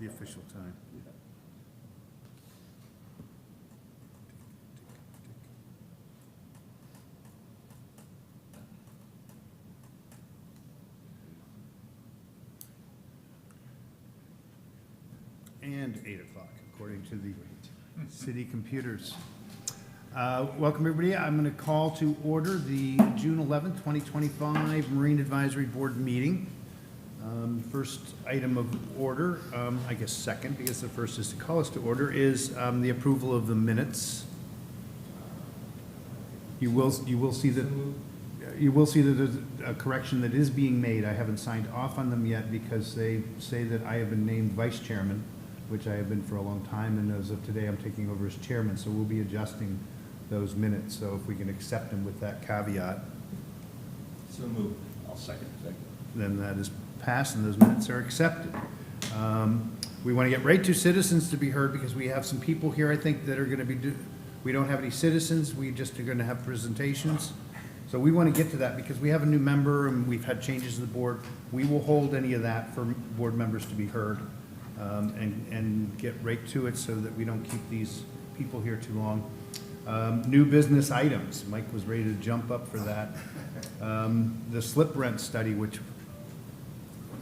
the official time. And 8 o'clock, according to the city computers. Welcome, everybody. I'm going to call to order the June 11th, 2025 Marine Advisory Board meeting. First item of order, I guess second, because the first is to call us to order, is the approval of the minutes. You will see that there's a correction that is being made. I haven't signed off on them yet because they say that I have been named vice chairman, which I have been for a long time, and as of today, I'm taking over as chairman, so we'll be adjusting those minutes, so if we can accept them with that caveat. So moved. I'll second. Then that is passed and those minutes are accepted. We want to get right to citizens to be heard because we have some people here, I think, that are going to be, we don't have any citizens, we just are going to have presentations. So we want to get to that because we have a new member and we've had changes to the board. We will hold any of that for board members to be heard and get right to it so that we don't keep these people here too long. New business items. Mike was ready to jump up for that. The slip rent study, which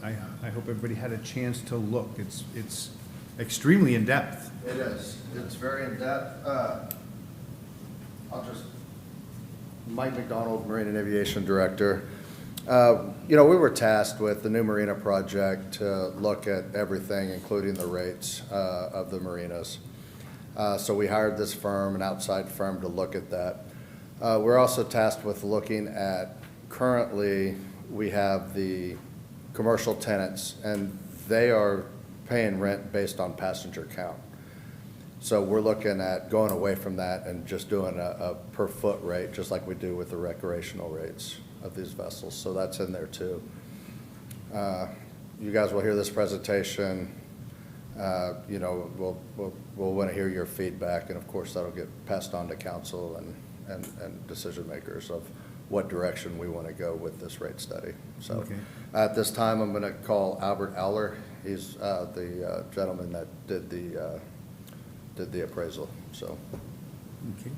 I hope everybody had a chance to look. It's extremely in-depth. It is. It's very in-depth. Mike McDonald, Marine and Aviation Director. We were tasked with the new marina project to look at everything, including the rates of the marinas. So we hired this firm, an outside firm, to look at that. We're also tasked with looking at, currently, we have the commercial tenants, and they are paying rent based on passenger count. So we're looking at going away from that and just doing a per foot rate, just like we do with the recreational rates of these vessels. So that's in there too. You guys will hear this presentation. We'll want to hear your feedback, and of course that'll get passed on to council and decision makers of what direction we want to go with this rate study. So Okay. At this time, I'm going to call Albert Aller. He's the gentleman that did the appraisal. So. Okay.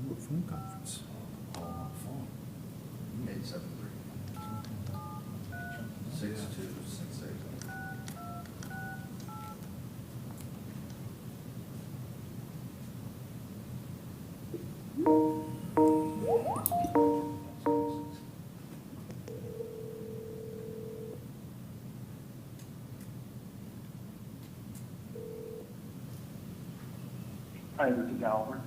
Ooh, a phone conference. Oh, phone. 873 6268. Hi, this is Albert.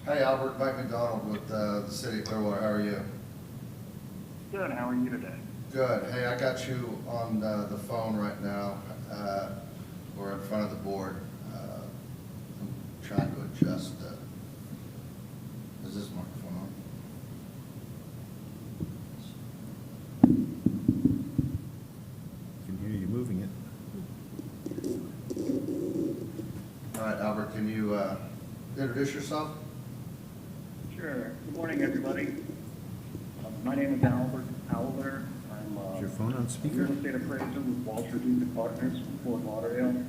Hey, Albert, Mike McDonald with the city of Clearwater. How are you? Good, how are you today? Good. Hey, I got you on the phone right now. We're in front of the board. I'm trying to adjust. Is this microphone on? Can hear you moving it. All right, Albert, can you introduce yourself? Sure. Good morning, everybody. My name is Albert Howler. Is your phone on I'm speaker? real estate appraiser with Walter Duke Partners from Fort Lauderdale.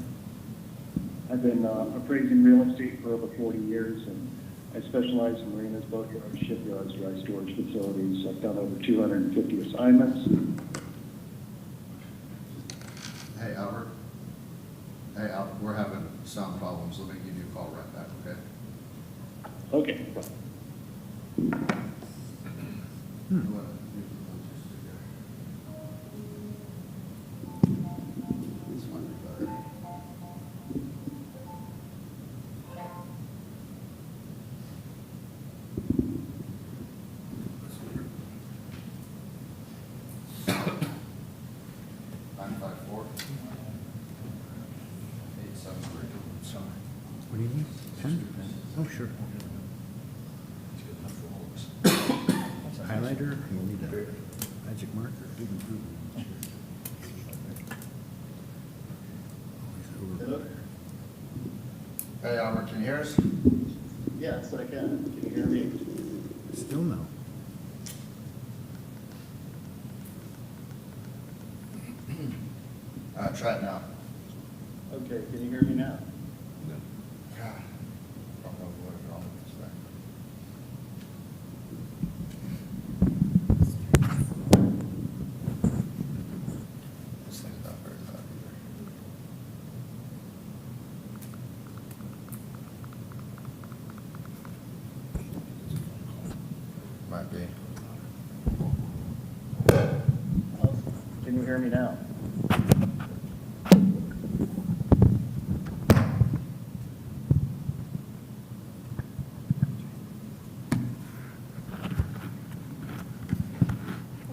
I've been appraising real estate for over 40 years, and I specialize in marinas, boatyards, shipyards, dry storage facilities. I've done over 250 assignments. Hey, Albert. Hey, Albert, we're having sound problems. Let me give you a call right back, okay? Okay. You wanna use the Bluetooth speaker? This might be better. What do you need? Pen? Oh, sure. Highlighter, you'll need a magic marker. Hey, Albert, can you hear us? Yes, I can. Can you hear me? Still no. Try it now. Okay, can you hear me now? God, don't know what is wrong with this thing. This thing's not very loud either. Might be. Can you hear me now?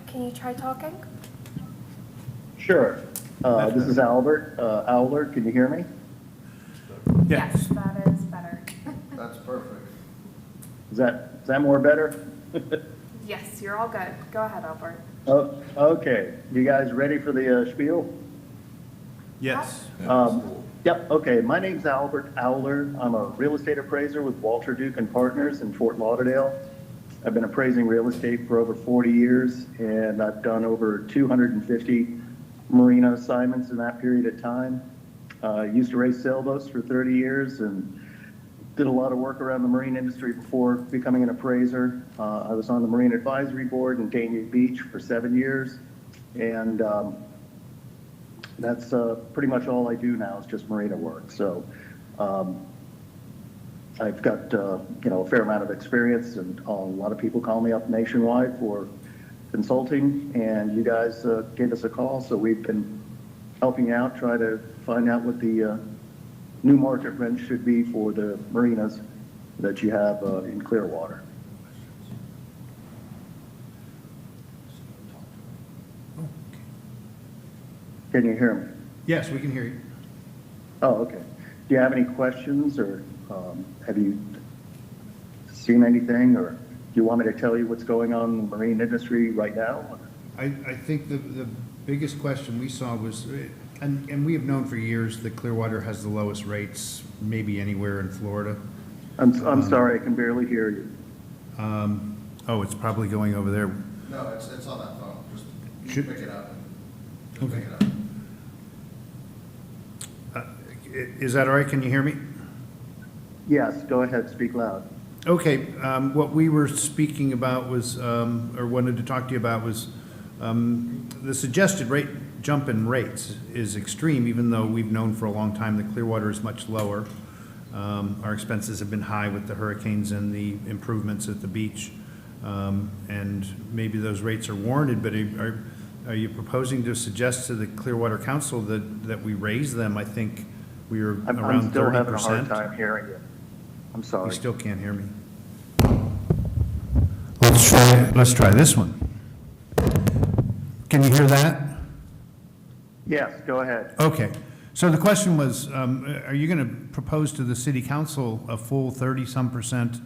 Can you try talking? Sure. This is Albert. Owler, can you hear me? Yes. That is better. That's perfect. Is that more better? Yes, you're all good. Go ahead, Albert. Oh, okay. You guys ready for the spiel? Yes. Yep, okay. My name's Albert Owler. I'm a real estate appraiser with Walter Duke and Partners in Fort Lauderdale. I've been appraising real estate for over 40 years, and I've done over 250 marina assignments in that period of time. Used to race sailboats for 30 years and did a lot of work around the marine industry before becoming an appraiser. I was on the Marine Advisory Board in Dania Beach for 7 years, and that's pretty much all I do now is just marina work. So I've got a fair amount of experience, and a lot of people call me up nationwide for consulting, and you guys gave us a call, so we've been helping out, try to find out what the new market rent should be for the marinas that you have in Clearwater. Can you hear me? Yes, we can hear you. Oh, okay. Do you have any questions, or have you seen anything, or do you want me to tell you what's going on in the marine industry right now? I think the biggest question we saw was, and we have known for years that Clearwater has the lowest rates, maybe anywhere in Florida. I'm sorry, I can barely hear you. Oh, it's probably going over there. No, it's on that phone. Just Should- pick it up. Okay. Pick it up. Is that all right? Can you hear me? Yes, go ahead, speak loud. Okay, what we were speaking about was, or wanted to talk to you about was, the suggested rate jump in rates is extreme, even though we've known for a long time that Clearwater is much lower. Our expenses have been high with the hurricanes and the improvements at the beach. And maybe those rates are warranted, but are you proposing to suggest to the Clearwater Council that we raise them? I think we were I'm around still having a 30%. hard time hearing you. I'm You sorry. still can't hear me. Let's try this one. Can you hear that? Yes, go ahead. Okay. So the question was, are you going to propose to the city council a full 30-some%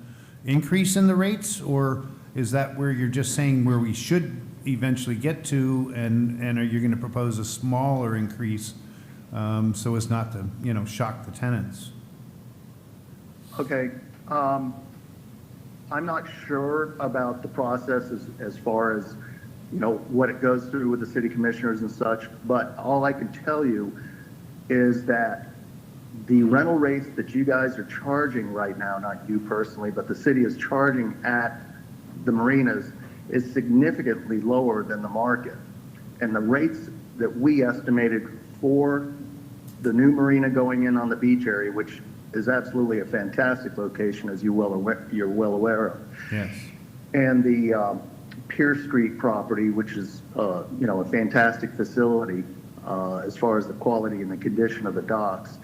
increase in the rates? Or is that where you're just saying where we should eventually get to, and are you going to propose a smaller increase so as not to, shock the tenants? Okay, I'm not sure about the process as far as, what it goes through with the city commissioners and such, but all I can tell you is that the rental rates that you guys are charging right now, not you personally, but the city is charging at the marinas is significantly lower than the market. And the rates that we estimated for the new marina going in on the beach area, which is absolutely a fantastic location, as you're well aware of. Yes. And the Pier Street property, which is, a fantastic facility as far as the quality and the condition of the docks.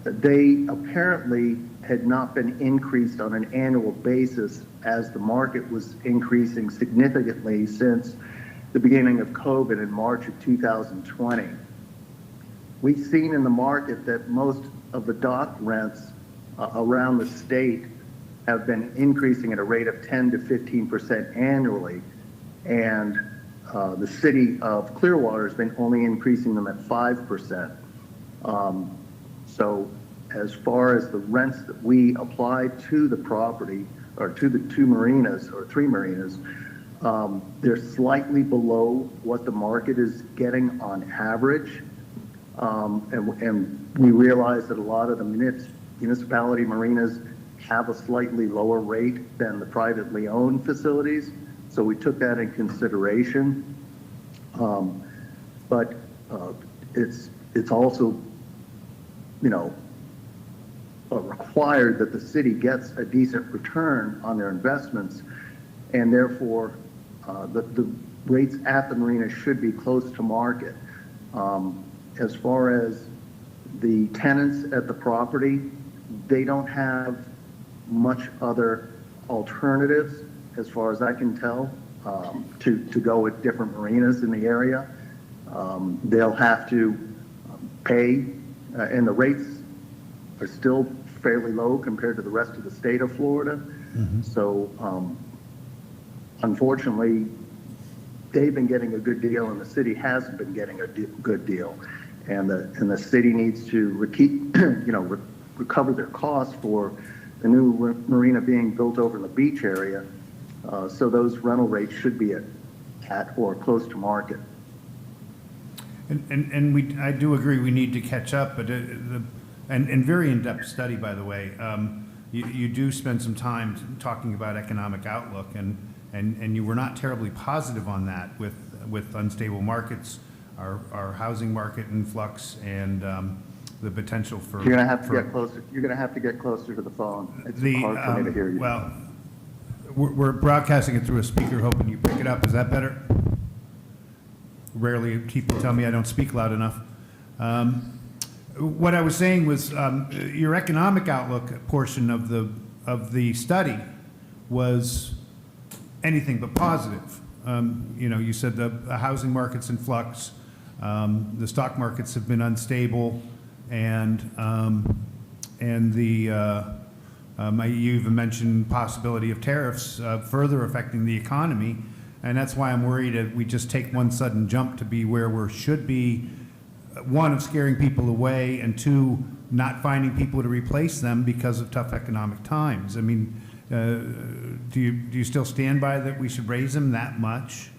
They apparently had not been increased on an annual basis as the market was increasing significantly since the beginning of COVID in March of 2020. We've seen in the market that most of the dock rents around the state have been increasing at a rate of 10 to 15% annually, and the city of Clearwater has been only increasing them at 5%. So as far as the rents that we apply to the property, or to the two marinas, or three marinas, they're slightly below what the market is getting on average. And we realize that a lot of the municipality marinas have a slightly lower rate than the privately owned facilities, so we took that in consideration. But it's also, you know, required that the city gets a decent return on their investments, and therefore the rates at the marina should be close to market. As far as the tenants at the property, they don't have much other alternatives, as far as I can tell, to go with different marinas in the area. They'll have to pay, and the rates are still fairly low compared to the rest of the state of Florida. So unfortunately, they've been getting a good deal, and the city hasn't been getting a good deal. And the city needs to recover their costs for the new marina being built over in the beach area. So those rental rates should be at or close to market. And I do agree we need to catch up, but and very in-depth study, by the way. You do spend some time talking about economic outlook, and you were not terribly positive on that with unstable markets, our housing market in flux, and the potential for. You're gonna have to get closer. You're gonna have to get closer to the phone. It's hard for me to hear you. Well, we're broadcasting it through a speaker, hoping you pick it up. Is that better? Rarely people tell me I don't speak loud enough. What I was saying was your economic outlook portion of the study was anything but positive. You said the housing market's in flux, the stock markets have been unstable, and you even mentioned possibility of tariffs further affecting the economy, and that's why I'm worried that we just take one sudden jump to be where we should be. One, of scaring people away, and two, not finding people to replace them because of tough economic times. I mean, do you still stand by that we should raise them that much?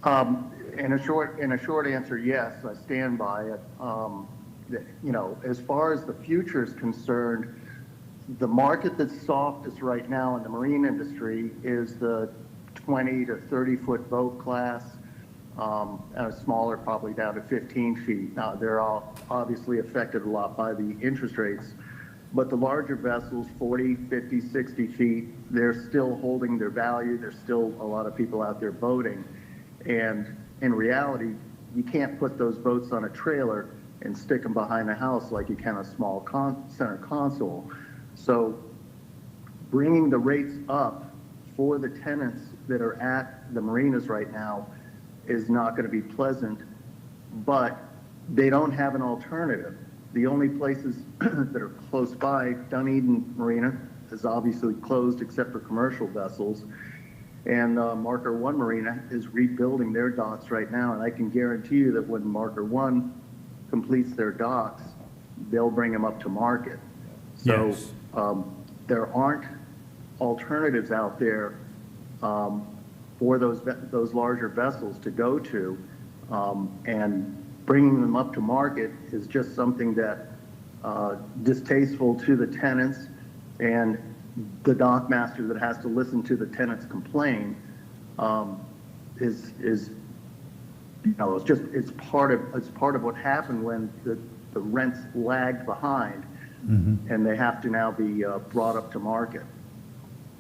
In a short answer, yes, I stand by it. As far as the future is concerned, the market that's softest right now in the marine industry is the 20 to 30 foot boat class, and smaller, probably down to 15 feet. Now, they're all obviously affected a lot by the interest rates, but the larger vessels, 40, 50, 60 feet, they're still holding their value. There's still a lot of people out there boating. And in reality, you can't put those boats on a trailer and stick them behind a house like you can a small center console. So bringing the rates up for the tenants that are at the marinas right now is not going to be pleasant, but they don't have an alternative. The only places that are close by, Dunedin Marina is obviously closed except for commercial vessels, and Marker 1 Marina is rebuilding their docks right now, and I can guarantee you that when Marker 1 completes their docks, they'll bring them up to market. So Yes. There aren't alternatives out there for those larger vessels to go to, and bringing them up to market is just something that distasteful to the tenants and the dock master that has to listen to the tenants complain. It's part of what happened when the rents lagged behind, and they have to now be brought up to market.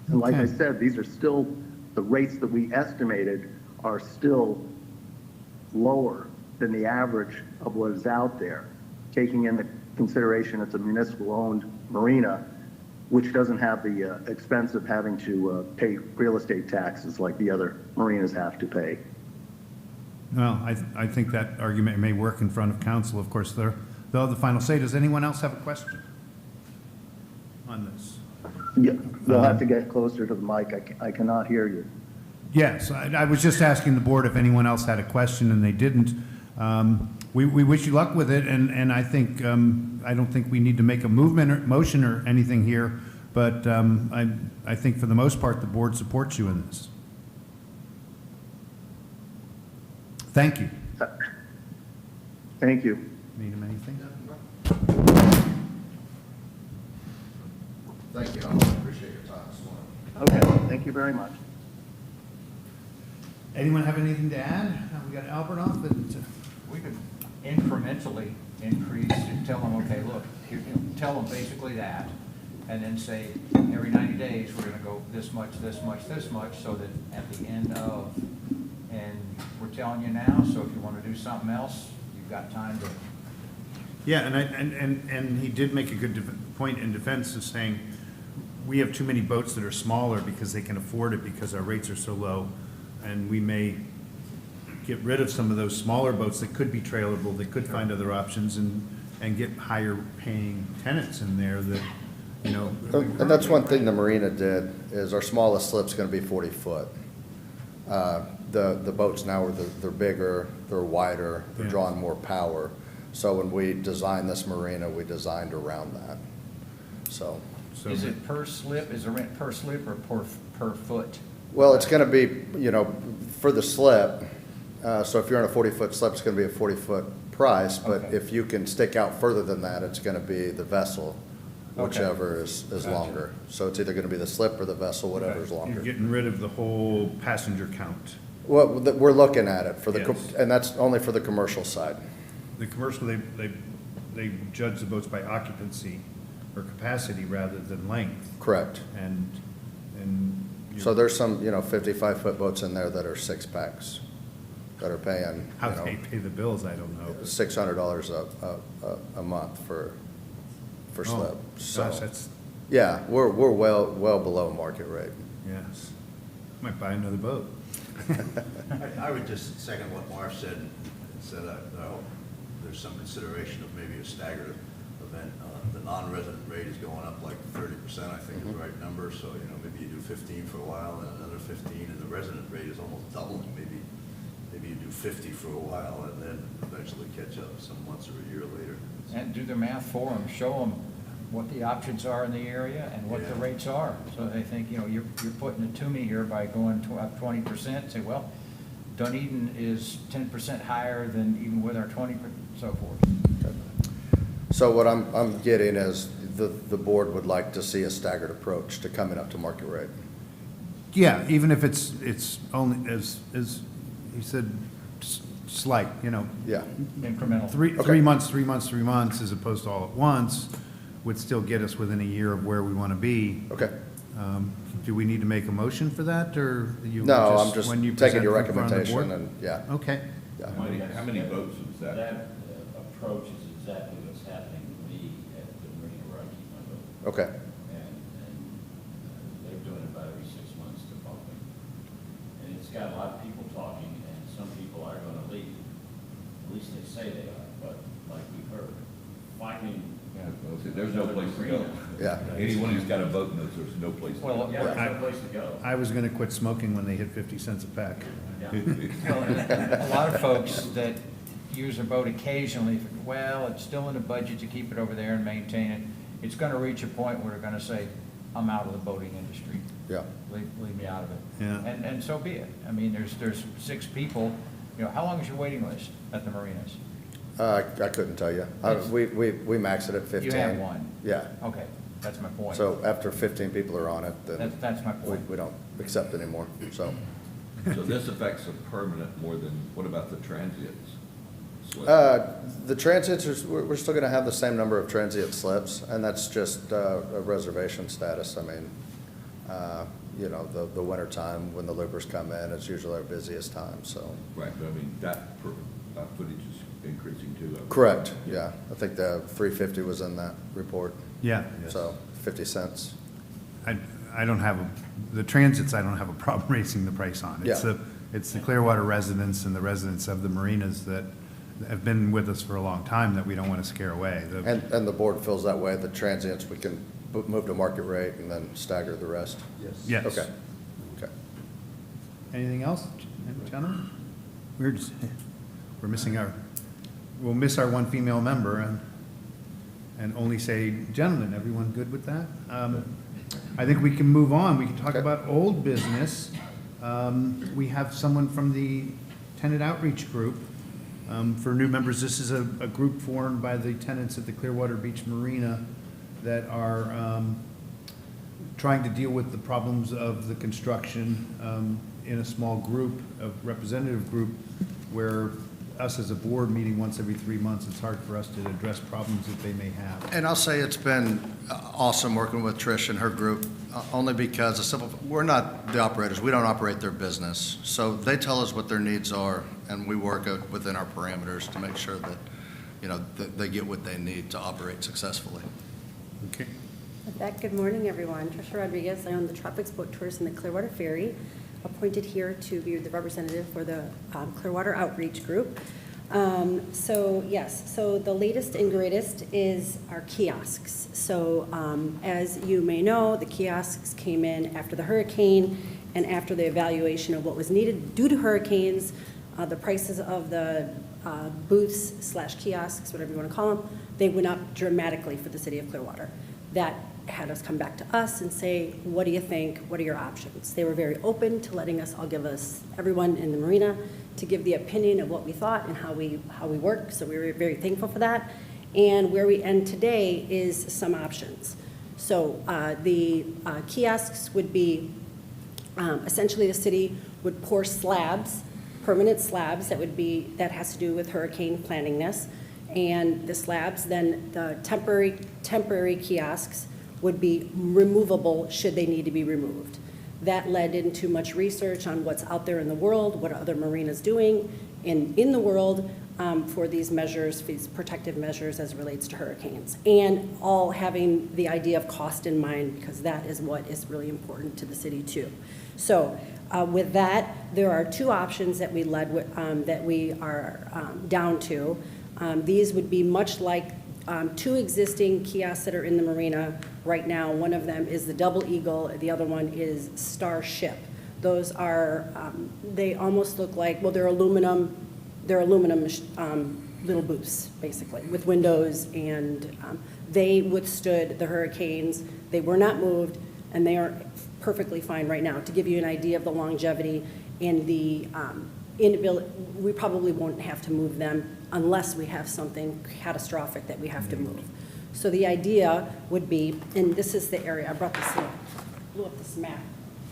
And like I Okay. said, these are still, the rates that we estimated are still lower than the average of what is out there, taking into consideration it's a municipal-owned marina, which doesn't have the expense of having to pay real estate taxes like the other marinas have to pay. Well, I think that argument may work in front of council. Of course, they'll have the final say. Does anyone else have a question on this? Yeah, you'll have to get closer to the mic. I cannot hear you. Yes, I was just asking the board if anyone else had a question, and they didn't. we wish you luck with it, and I think, I don't think we need to make a motion or anything here, but I think for the most part, the board supports you in this. Thank you. Thank you. Need him anything? Thank you, I appreciate your time this morning. Okay, thank you very much. Anyone have anything to add? We got Albert off, and We could incrementally increase and tell them, okay, look, here, you know, tell them basically that, and then say, every 90 days, we're gonna go this much, this much, this much, so that at the end of, and we're telling you now, so if you wanna do something else, you've got time to. yeah, and he did make a good point in defense of saying, we have too many boats that are smaller because they can afford it because our rates are so low, and we may get rid of some of those smaller boats that could be trailerable, that could find other options and get higher paying tenants in there that, you know. And that's one thing the marina did, is our smallest slip's gonna be 40 foot. The boats now they're bigger, they're wider, they're Yeah. drawing more power. So when we designed this marina, we designed around that, so. So- Is it per slip, is the rent per slip or per foot? Well, it's gonna be, you know, for the slip, so if you're on a 40-foot slip, it's gonna be a 40-foot price, but Okay. if you can stick out further than that, it's gonna be the vessel, Okay. whichever is Gotcha. longer. So it's either gonna be the slip or the vessel, whatever's You're longer. getting rid of the whole passenger count. Well, we're looking at it for the, Yes. and that's only for the commercial side. The commercial, they judge the boats by occupancy or capacity rather than length, Correct. and. So there's some, 55-foot boats in there that are six-packs, that are paying, How they pay the bills, I don't know. $600 a month for Oh, slip. So, Gosh, that's, yeah, we're well below market rate. yes. Might buy another boat. I would just second what Marv said, and said I hope there's some consideration of maybe a staggered event. The non-resident rate is going up like 30%, I think is the right number, so, maybe you do 15 for a while, and another 15, and the resident rate is almost doubling. Maybe you do 50 for a while, and then eventually catch up some months or a year later. And do the math for them, show them what the options are in the area and what the Yeah. rates are. So they think, you're putting it to me here by going up 20%, say, well, Dunedin is 10% higher than even with our 20%, so forth. So what I'm getting is the board would like to see a staggered approach to coming up to market rate. Yeah, even if it's only, as he said, slight, Yeah, Incremental. three Okay. months, 3 months, 3 months, as opposed to all at once, would still get us within a year of where we want to be. okay. Do we need to make a motion for that, or you? No, I'm just when you taking present your in front of the recommendation board? and, yeah. Okay, yeah. How many boats is that? That approach is exactly what's happening to me at the marina where I keep my boat. Okay, And they're doing it about every 6 months to pump it. And it's got a lot of people talking, and some people are gonna leave. At least they say they are, but like we've heard, finding. Well, see, there's no place to go. yeah. Anyone who's got a boat knows there's no place to go. Well, Yeah, there's no place to go. I was going to quit smoking when they hit 50 cents a pack. Yeah. a lot of folks that use their boat occasionally, well, it's still in the budget to keep it over there and maintain it. It's gonna reach a point where they're gonna say, I'm out of the boating industry. Yeah. Leave me out of it. Yeah. And so be it. I mean, there's 6 people, how long is your waiting list at the marinas? I couldn't tell you. We max it at 15. You have one? Yeah. Okay, that's my point. So after 15 people are on it, then That's my point. we don't accept anymore, so. So this affects a permanent more than, what about the transients? Slip? The transits, we're still gonna have the same number of transient slips, and that's just a reservation status. I mean, the winter time when the loopers come in, it's usually our busiest time, so. Right, but I mean, that footage is increasing too. I would- Correct, yeah. I think the 350 was in that report, Yeah. so 50 cents. I don't have, the transits, I don't have a problem raising the price on. Yeah. It's the Clearwater residents and the residents of the marinas that have been with us for a long time that we don't want to scare away. And the board feels that way. The transients, we can move to market rate and then stagger the rest. Yes. Okay, okay. Anything else, gentlemen? We're missing our we'll miss our one female member and only say, gentlemen, everyone good with that? I think we can move on. We can talk Okay. about old business. We have someone from the tenant outreach group. For new members, this is a group formed by the tenants at the Clearwater Beach Marina that are trying to deal with the problems of the construction in a small group, a representative group, where us as a board meeting once every 3 months, it's hard for us to address problems that they may have. And I'll say it's been awesome working with Trish and her group, only because we're not the operators. We don't operate their business. So they tell us what their needs are, and we work within our parameters to make sure that, that they get what they need to operate successfully. Okay. With that, good morning, everyone. Trisha Rodriguez. I own the Tropics Boat Tours and the Clearwater Ferry, appointed here to be the representative for the Clearwater Outreach Group. So the latest and greatest is our kiosks. So as you may know, the kiosks came in after the hurricane and after the evaluation of what was needed due to hurricanes. The prices of the booths / kiosks, whatever you want to call them, they went up dramatically for the city of Clearwater. That had us come back to us and say, what do you think? What are your options? They were very open to letting us, everyone in the marina, to give the opinion of what we thought and how we work. So we were very thankful for that. And where we end today is some options. So the kiosks would be, essentially the city would pour slabs, permanent slabs that has to do with hurricane planningness. And the slabs, then the temporary kiosks would be removable should they need to be removed. That led into much research on what's out there in the world, what are other marinas doing in the world for these measures, these protective measures as it relates to hurricanes. And all having the idea of cost in mind, because that is what is really important to the city too. So with that, there are two options that we led with, that we are down to. These would be much like two existing kiosks that are in the marina right now. One of them is the Double Eagle, the other one is Starship. Those are, they almost look like, well, they're aluminum little booths, basically, with windows, and they withstood the hurricanes. They were not moved, and they are perfectly fine right now. To give you an idea of the longevity and the inability, we probably won't have to move them unless we have something catastrophic that we have to move. So the idea would be, and this is the area, I brought this in, blew up this map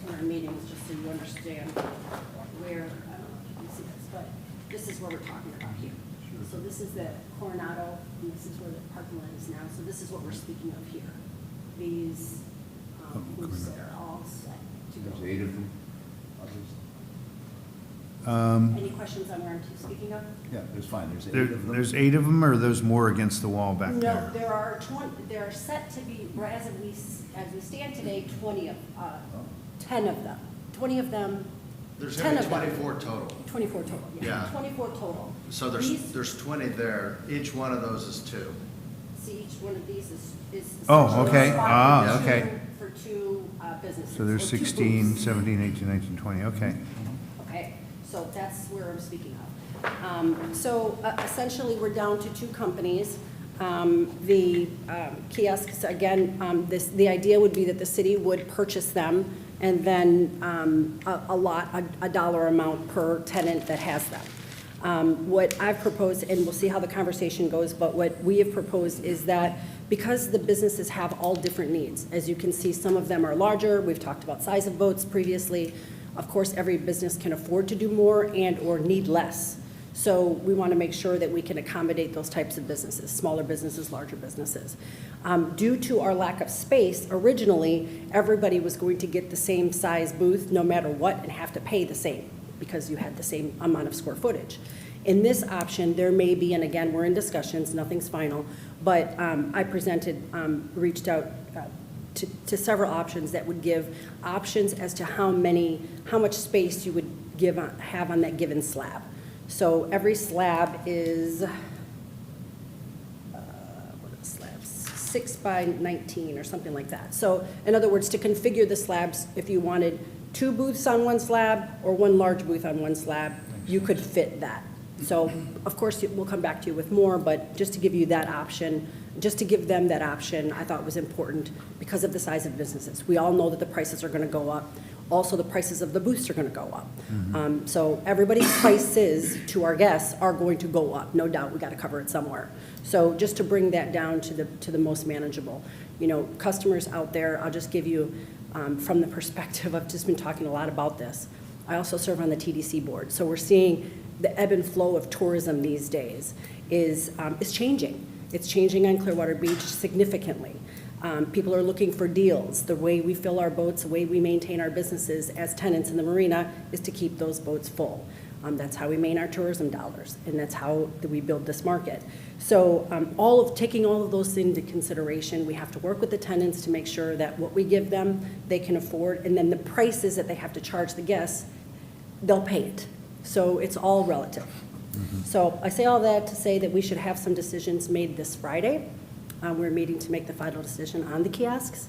in our meetings just so you understand where, I don't know if you can see this, but this is what we're talking about here. So this is the Coronado, and this is where the parking lot is now. So this is what we're speaking of here. These booths that are all set to go. There's 8 of them. Any questions on where I'm speaking of? Yeah, there's fine, there's 8 of them. There's 8 of them, or there's more against the wall back No, there? there are 20, there are set to be, as we stand today, 10 of them. 20 of them, There's 10 going to of be them. 24 total. 24 total, Yeah. 24 total. So These- there's 20 there. Each one of those is 2. See, each one of these is. Oh, essentially a okay. spot Ah, for okay. two- For two businesses. So there's or two 16, booths. 17, 18, 19, 20, okay. Okay, so that's where I'm speaking of. So essentially, we're down to 2 companies. The kiosks, again, the idea would be that the city would purchase them, and then a dollar amount per tenant that has them. What I've proposed, and we'll see how the conversation goes, but what we have proposed is that because the businesses have all different needs, as you can see, some of them are larger. We've talked about size of boats previously. Of course, every business can afford to do more and/or need less. So we want to make sure that we can accommodate those types of businesses, smaller businesses, larger businesses. Due to our lack of space, originally, everybody was going to get the same size booth no matter what and have to pay the same because you had the same amount of square footage. In this option, there may be, and again, we're in discussions, nothing's final, but I reached out to several options that would give options as to how much space you would have on that given slab. So every slab is, 6 by 19 or something like that. So in other words, to configure the slabs, if you wanted 2 booths on one slab or 1 large booth on one slab, you could fit that. So, of course, we'll come back to you with more, but just to give you that option, just to give them that option, I thought was important because of the size of businesses. We all know that the prices are going to go up. Also, the prices of the booths are going to go up. So everybody's prices to our guests are going to go up, no doubt. We got to cover it somewhere. So just to bring that down to the most manageable. You know, customers out there, I'll just give you from the perspective, I've just been talking a lot about this. I also serve on the TDC board, so we're seeing the ebb and flow of tourism these days is changing. It's changing on Clearwater Beach significantly. People are looking for deals. The way we fill our boats, the way we maintain our businesses as tenants in the marina is to keep those boats full. That's how we maintain our tourism dollars, and that's how we build this market. So taking all of those things into consideration, we have to work with the tenants to make sure that what we give them, they can afford, and then the prices that they have to charge the guests, they'll pay it. So it's all relative. So I say all that to say that we should have some decisions made this Friday. We're meeting to make the final decision on the kiosks,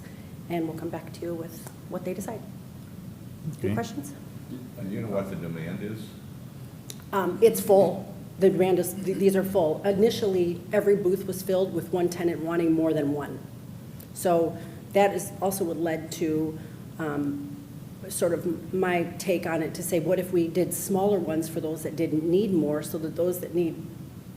and we'll come back to you with what they decide. Any Okay. questions? And you know what the demand is? It's full. The demand is, these are full. Initially, every booth was filled with one tenant wanting more than one. So that is also what led to sort of my take on it to say, what if we did smaller ones for those that didn't need more so that those that need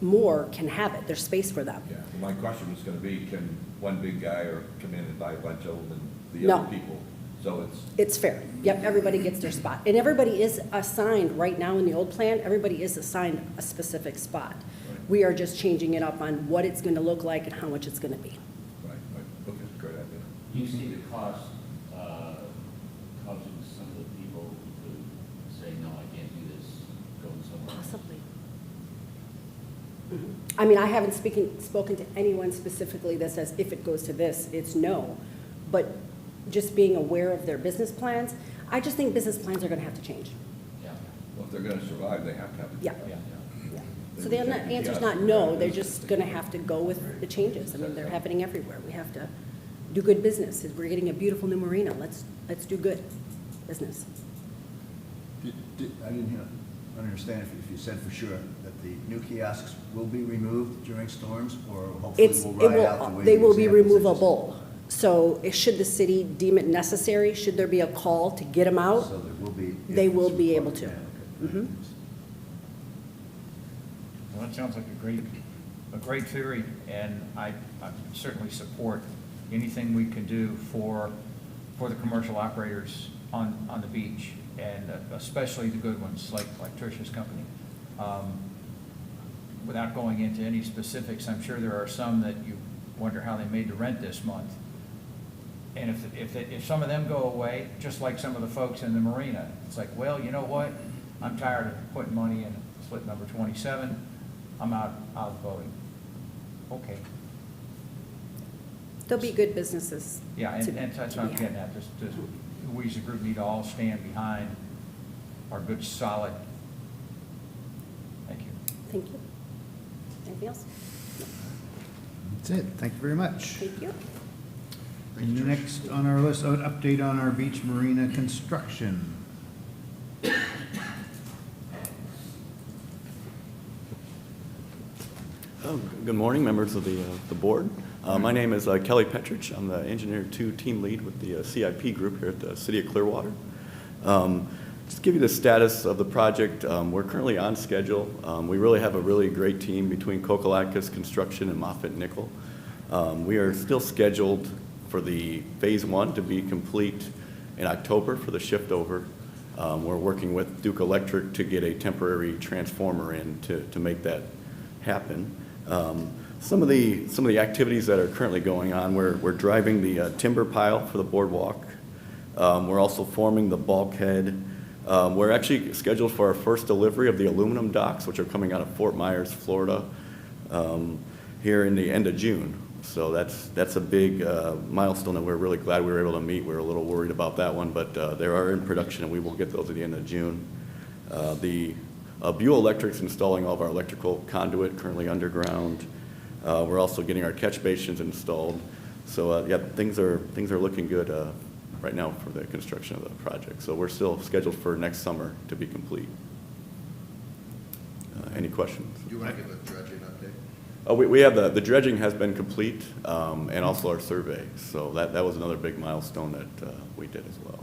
more can have it? There's space for them. Yeah, well, my question was gonna be, can one big guy or come in and buy a bunch of them and the No. other people? So It's fair. Yep, everybody gets their spot. And everybody is assigned, right now in the old plan, everybody is assigned a specific spot. We are just changing it up on what it's going to look like and how much it's going to be. right, okay, great idea. Do you see the cost causing some of the people to say, no, I can't do this, going somewhere else? Possibly. I mean, I haven't spoken to anyone specifically that says if it goes to this, it's no. But just being aware of their business plans, I just think business plans are going to have to change. Yeah. Well, if they're gonna survive, they have to have. Yeah. Yeah. Yeah. So the answer's not no, they're just going to have to go with the changes. I mean, they're happening everywhere. We have to do good business. We're getting a beautiful new marina. Let's do good business. I didn't understand if you said for sure that the new kiosks will be removed during storms, or hopefully will ride out the way They the will be examples that you removable. So should the city deem it necessary, should there be a call to get them said. out? So there will be. They will be able to. Yeah, okay. Mhm. Well, that sounds like a great theory, and I certainly support anything we can do for the commercial operators on the beach, and especially the good ones, like Tricia's company. Without going into any specifics, I'm sure there are some that you wonder how they made the rent this month. And if some of them go away, just like some of the folks in the marina, it's like, well, you know what? I'm tired of putting money in slip number 27. I'm out voting. Okay. There'll be good businesses. Yeah, to- and that's what I'm yeah. getting at. Just we as a group need to all stand behind our good, solid. Thank you. Thank you. Anything else? That's it. Thank you very much. Thank you. And next on our list, an update on our beach marina construction. Good morning, members of the board. My name is Kelly Petrich. I'm the Engineer 2 team lead with the CIP group here at the City of Clearwater. Just to give you the status of the project, we're currently on schedule. We really have a really great team between Kokalakis Construction and Moffitt Nickel. We are still scheduled for the Phase 1 to be complete in October for the shift over. We're working with Duke Electric to get a temporary transformer in to make that happen. Some of the activities that are currently going on, we're driving the timber pile for the boardwalk. We're also forming the bulkhead. We're actually scheduled for our first delivery of the aluminum docks, which are coming out of Fort Myers, Florida, here in the end of June. So that's a big milestone that we're really glad we were able to meet. We were a little worried about that one, but they are in production, and we will get those at the end of June. Buell Electric's installing all of our electrical conduit currently underground. We're also getting our catch basins installed. So yeah, things are looking good right now for the construction of the project. So we're still scheduled for next summer to be complete. any questions. Do you want to give a dredging update? We have the dredging has been complete, and also our survey. So that was another big milestone that we did as well.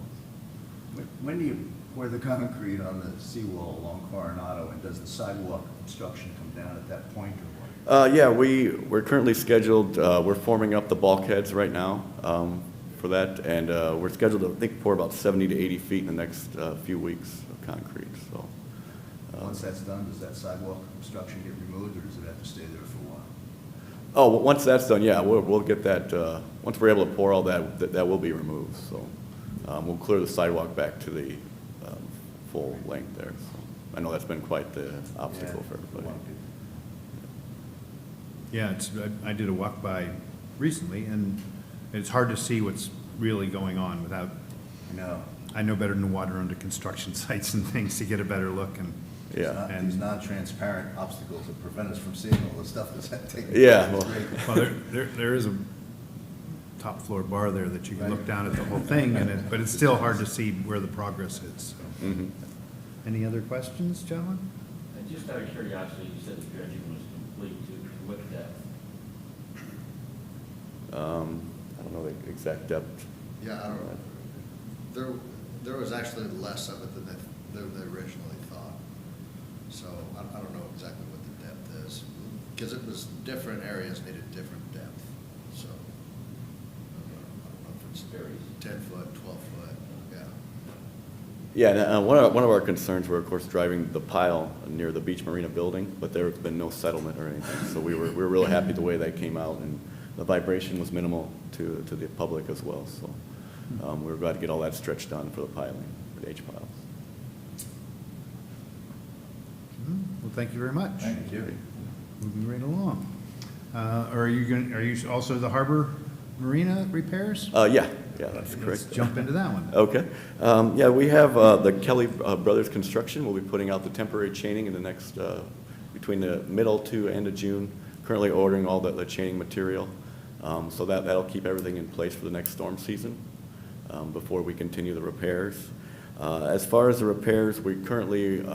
When do you pour the concrete on the seawall along Coronado, and does the sidewalk obstruction come down at that point or what? Yeah, we're currently scheduled, we're forming up the bulkheads right now for that, and we're scheduled to, I think, pour about 70 to 80 feet in the next few weeks of concrete, so. Once that's done, does that sidewalk obstruction get removed, or does it have to stay there for a while? Oh, well, once that's done, yeah, we'll get that, once we're able to pour all that will be removed, so. We'll clear the sidewalk back to the full length there, so. I know that's been quite the obstacle for everybody. Yeah, I did a walk by recently, and it's hard to see what's really going on without, No. I know better than water under construction sites and things to get a better look, and Yeah. These non-transparent obstacles that prevent us from seeing all the stuff that's taking place. Yeah, It's well- great. well, there is a top floor bar there that you can look down at the whole thing, but it's still hard to see where the progress is. So. Mhm. Any other questions, gentlemen? And just out of curiosity, you said the dredging was complete to what depth? I don't know the exact depth. Yeah, I don't know. There was actually less of it than they originally thought. So I don't know exactly what the depth is, because it was different areas needed different depth. So I don't know if it's Varies. 10 foot, 12 foot, yeah. Yeah, and, one of our concerns were, of course, driving the pile near the Beach Marina building, but there's been no settlement or anything. So we were really happy the way that came out, and the vibration was minimal to the public as well. So we were glad to get all that stretched done for the piling, for the H piles. Well, thank you very much. Thank you. Moving right along. Are you also the harbor marina repairs? Yeah, that's correct. Let's jump into that one. Okay. Yeah, we have the Kelly Brothers Construction. We'll be putting out the temporary chaining in the next, between the middle to end of June. Currently ordering all the chaining material. So that'll keep everything in place for the next storm season before we continue the repairs. As far as the repairs, we currently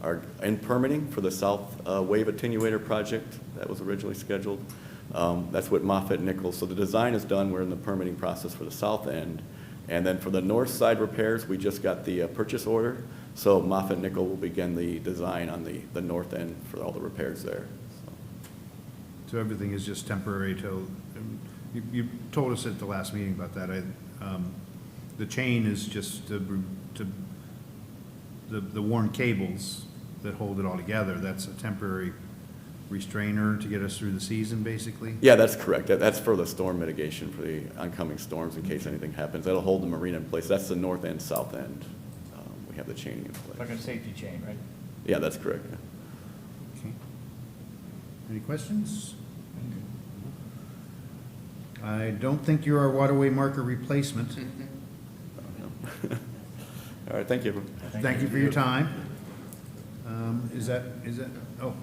are in permitting for the South Wave Attenuator project that was originally scheduled. That's with Moffitt Nichols. So the design is done. We're in the permitting process for the south end. And then for the north side repairs, we just got the purchase order. So Moffitt Nichols will begin the design on the north end for all the repairs there. So everything is just temporary till, you told us at the last meeting about that. The chain is just the worn cables that hold it all together. That's a temporary restrainer to get us through the season, basically? Yeah, that's correct. That's for the storm mitigation for the oncoming storms in case anything happens. That'll hold the marina in place. That's the north end, south end. We have the chaining in place. Like a safety chain, right? Yeah, that's correct. Okay. Any questions? I don't think you're our waterway marker replacement. All right, thank you. Thank you for your time. Is that, oh.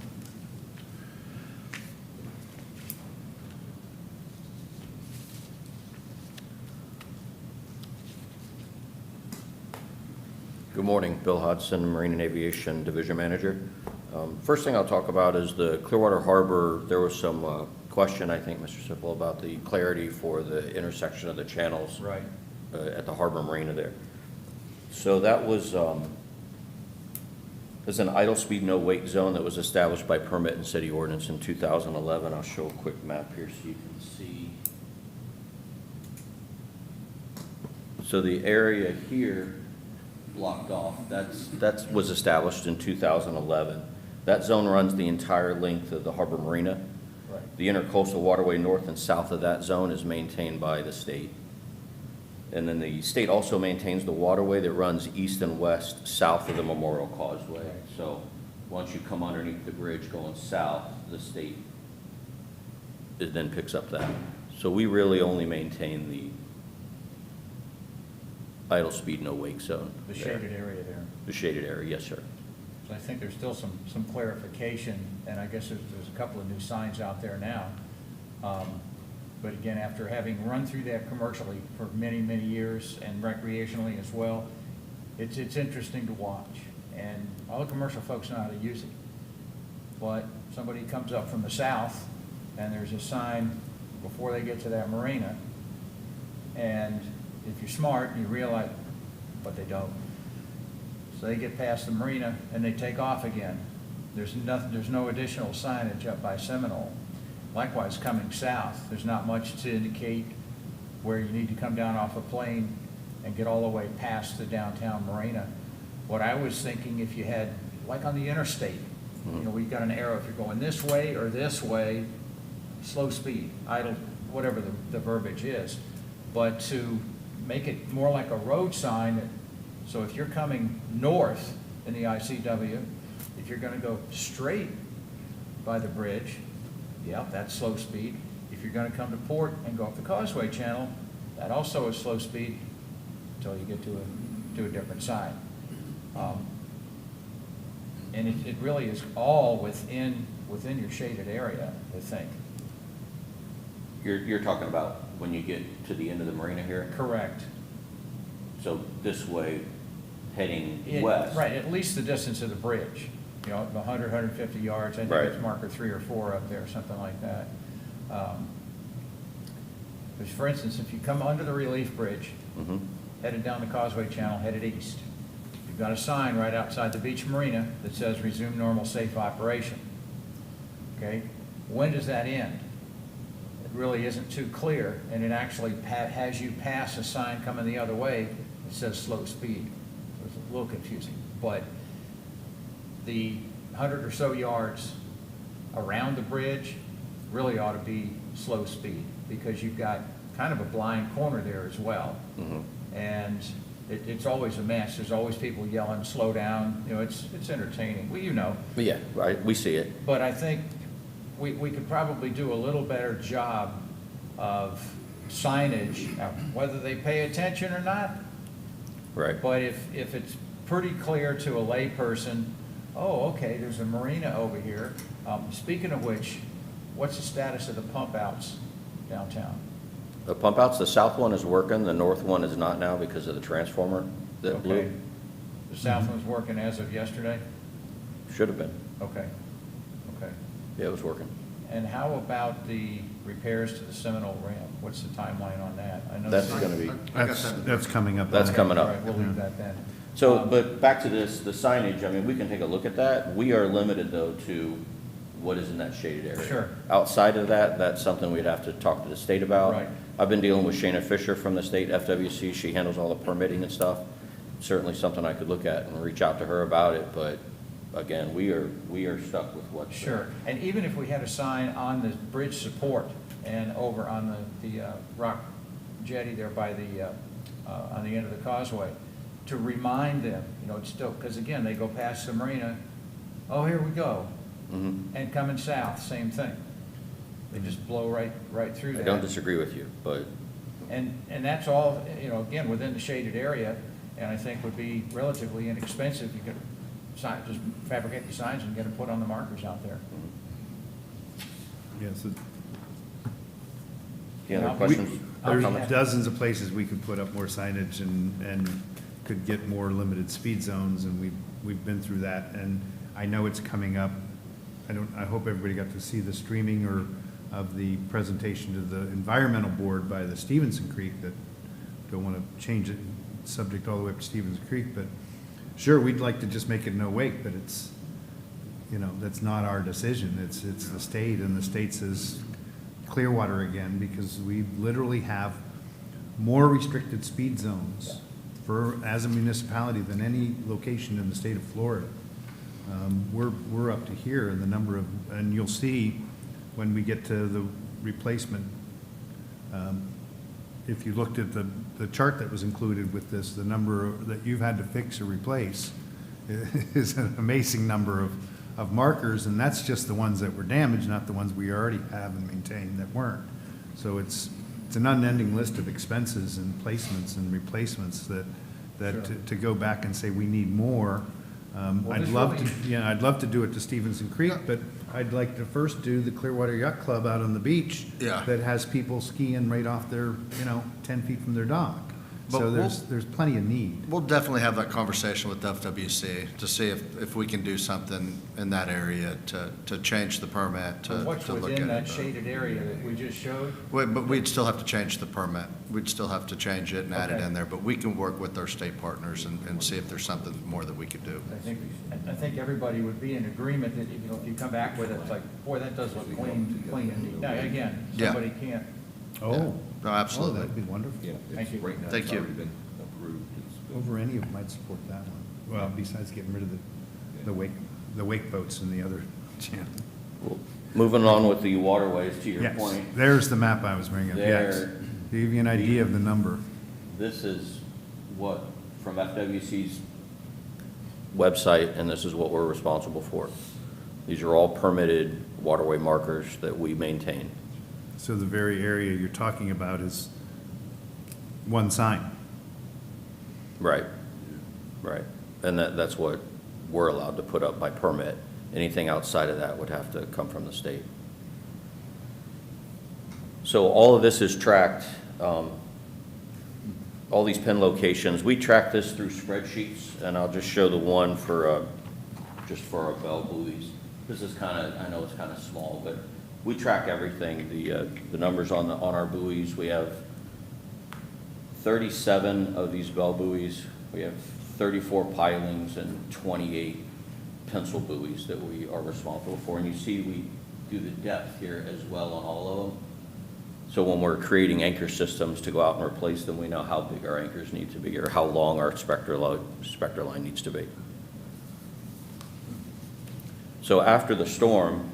Good morning, Bill Hodson, Marine and Aviation Division Manager. First thing I'll talk about is the Clearwater Harbor. There was some question, I think, Mr. Sipple, about the clarity for the intersection of the channels Right. At the Harbor Marina there. So that was there's an idle speed no wake zone that was established by permit and city ordinance in 2011. I'll show a quick map here so you can see. So the area here blocked off, that was established in 2011. That zone runs the entire length of the Harbor Marina. Right. The intercoastal waterway north and south of that zone is maintained by the state. And then the state also maintains the waterway that runs east and west south of the Memorial Causeway. So once you come underneath the bridge going south, the state then picks up that. So we really only maintain the idle speed no wake zone. The there. shaded area there. The shaded area, yes, sir. So I think there's still some clarification, and I guess there's a couple of new signs out there now. But again, after having run through that commercially for many, many years and recreationally as well, it's interesting to watch. And all the commercial folks know how to use it. but somebody comes up from the south, and there's a sign before they get to that marina, and if you're smart, you realize, but they don't. So they get past the marina, and they take off again. There's no additional signage up by Seminole. Likewise, coming south, there's not much to indicate where you need to come down off a plane and get all the way past the downtown marina. What I was thinking, if you had, like on the interstate, you know, we've got an arrow, if you're going this way or this way, slow speed, idle, whatever the verbiage is. But to make it more like a road sign, so if you're coming north in the ICW, if you're gonna go straight by the bridge, yeah, that's slow speed. If you're gonna come to port and go up the Causeway Channel, that also is slow speed until you get to a different sign. And it really is all within your shaded area, I think. You're talking about when you get to the end of the marina here? Correct. So this way, heading west? Right, at least the distance of the bridge, you know, 100, 150 yards. I think Right. it's marker 3 or 4 up there, something like that. Because for instance, if you come under the relief bridge, Mhm. headed down the Causeway Channel, headed east, you've got a sign right outside the beach marina that says resume normal safe operation. Okay, when does that end? It really isn't too clear, and it actually has you pass a sign coming the other way that says slow speed. So it's a little confusing, but the 100 or so yards around the bridge really ought to be slow speed, because you've got kind of a blind corner there as well. Mhm. And it's always a mess. There's always people yelling, slow down. You know, it's entertaining. Well, you know. But yeah, right, we see it. But I think we could probably do a little better job of signage, whether they pay attention or not. Right. But if it's pretty clear to a layperson, oh, okay, there's a marina over here. Speaking of which, what's the status of the pump outs downtown? The pump outs, the south one is working, the north one is not now because of the transformer that Okay. blew. The south one's working as of yesterday? Should have been. Okay, okay. Yeah, it was working. And how about the repairs to the Seminole ramp? What's the timeline on that? I know That's the- gonna be, That's coming up. That's coming up. All right, we'll leave that then. so, but back to this, the signage, I mean, we can take a look at that. We are limited though to what is in that shaded area. Sure. Outside of that, that's something we'd have to talk to the state about. Right. I've been dealing with Shayna Fisher from the state FWC. She handles all the permitting and stuff. Certainly something I could look at and reach out to her about it, but again, we are stuck with what's there. Sure, and even if we had a sign on the bridge support and over on the rock jetty there by the, on the end of the causeway, to remind them, you know, it's still, because again, they go past the marina, oh, here we go. Mhm. And coming south, same thing. They just blow right through I that. don't disagree with you, but And that's all, you know, again, within the shaded area, and I think would be relatively inexpensive. You could just fabricate the signs and get them put on the markers out there. Yes, any other Yeah, questions? or there's comments? dozens of places we could put up more signage and could get more limited speed zones, and we've been through that, and I know it's coming up. I hope everybody got to see the streaming or of the presentation to the environmental board by the Stevenson Creek. That don't want to change it, subject all the way up to Stevenson Creek, but sure, we'd like to just make it no wake, but it's, you know, that's not our decision. It's the state, and the state says Clearwater again, because we literally have more restricted speed zones as a municipality than any location in the state of Florida. We're up to here in the number of, and you'll see when we get to the replacement, if you looked at the chart that was included with this, the number that you've had to fix or replace is an amazing number of markers, and that's just the ones that were damaged, not the ones we already have and maintain that weren't. So it's an unending list of expenses and placements and replacements that Sure. to go back and say we need more. Well, I'd this love really- to, yeah, I'd love to do it to Stevenson Creek, but I'd like to first do the Clearwater Yacht Club out on the beach. Yeah. That has people skiing right off their, 10 feet from their dock. But So we'll- there's plenty of need. We'll definitely have that conversation with FWC to see if we can do something in that area to change the permit, to What's look at within that it. shaded area that we just showed? But we'd still have to change the permit. We'd still have to change it and add it Okay. in there, but we can work with our state partners and see if there's something more that we could do. I think everybody would be in agreement that, you know, if you come back with it, it's like, boy, that does look clean and neat. Now, again, Yeah. somebody can't. Oh. No, absolutely. Oh, that'd be wonderful. Yeah, Thank it's, you. right now, Thank it's you. already been approved. It's been- Over any of them, I'd support that one. Well, besides getting rid of the wake boats and the other channel. Moving on with the waterways, to your Yes, point, there's the map I was bringing up, yes. There- To give you an idea of the number. this is what, from FWC's website, and this is what we're responsible for. These are all permitted waterway markers that we maintain. So the very area you're talking about is one sign. Right, right. And that's what we're allowed to put up by permit. Anything outside of that would have to come from the state. So all of this is tracked, all these pin locations. We track this through spreadsheets, and I'll just show the one for, just for our bell buoys. This is kind of, I know it's kind of small, but we track everything. The numbers on our buoys, we have 37 of these bell buoys. We have 34 pilings and 28 pencil buoys that we are responsible for. And you see we do the depth here as well on all of them. So when we're creating anchor systems to go out and replace them, we know how big our anchors need to be or how long our spectra line needs to be. So after the storm,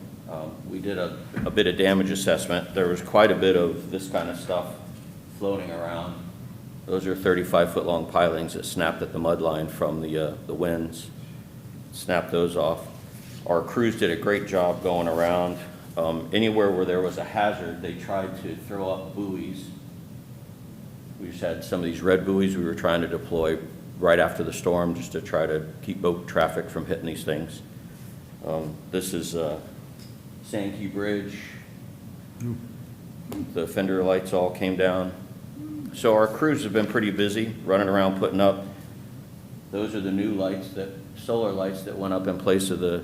we did a bit of damage assessment. There was quite a bit of this kind of stuff floating around. Those are 35-foot-long pilings that snapped at the mud line from the winds. Snapped those off. Our crews did a great job going around. Anywhere where there was a hazard, they tried to throw up buoys. We just had some of these red buoys we were trying to deploy right after the storm just to try to keep boat traffic from hitting these things. This is Sankey Bridge. The fender lights all came down. So our crews have been pretty busy running around putting up. Those are the new lights, solar lights that went up in place of the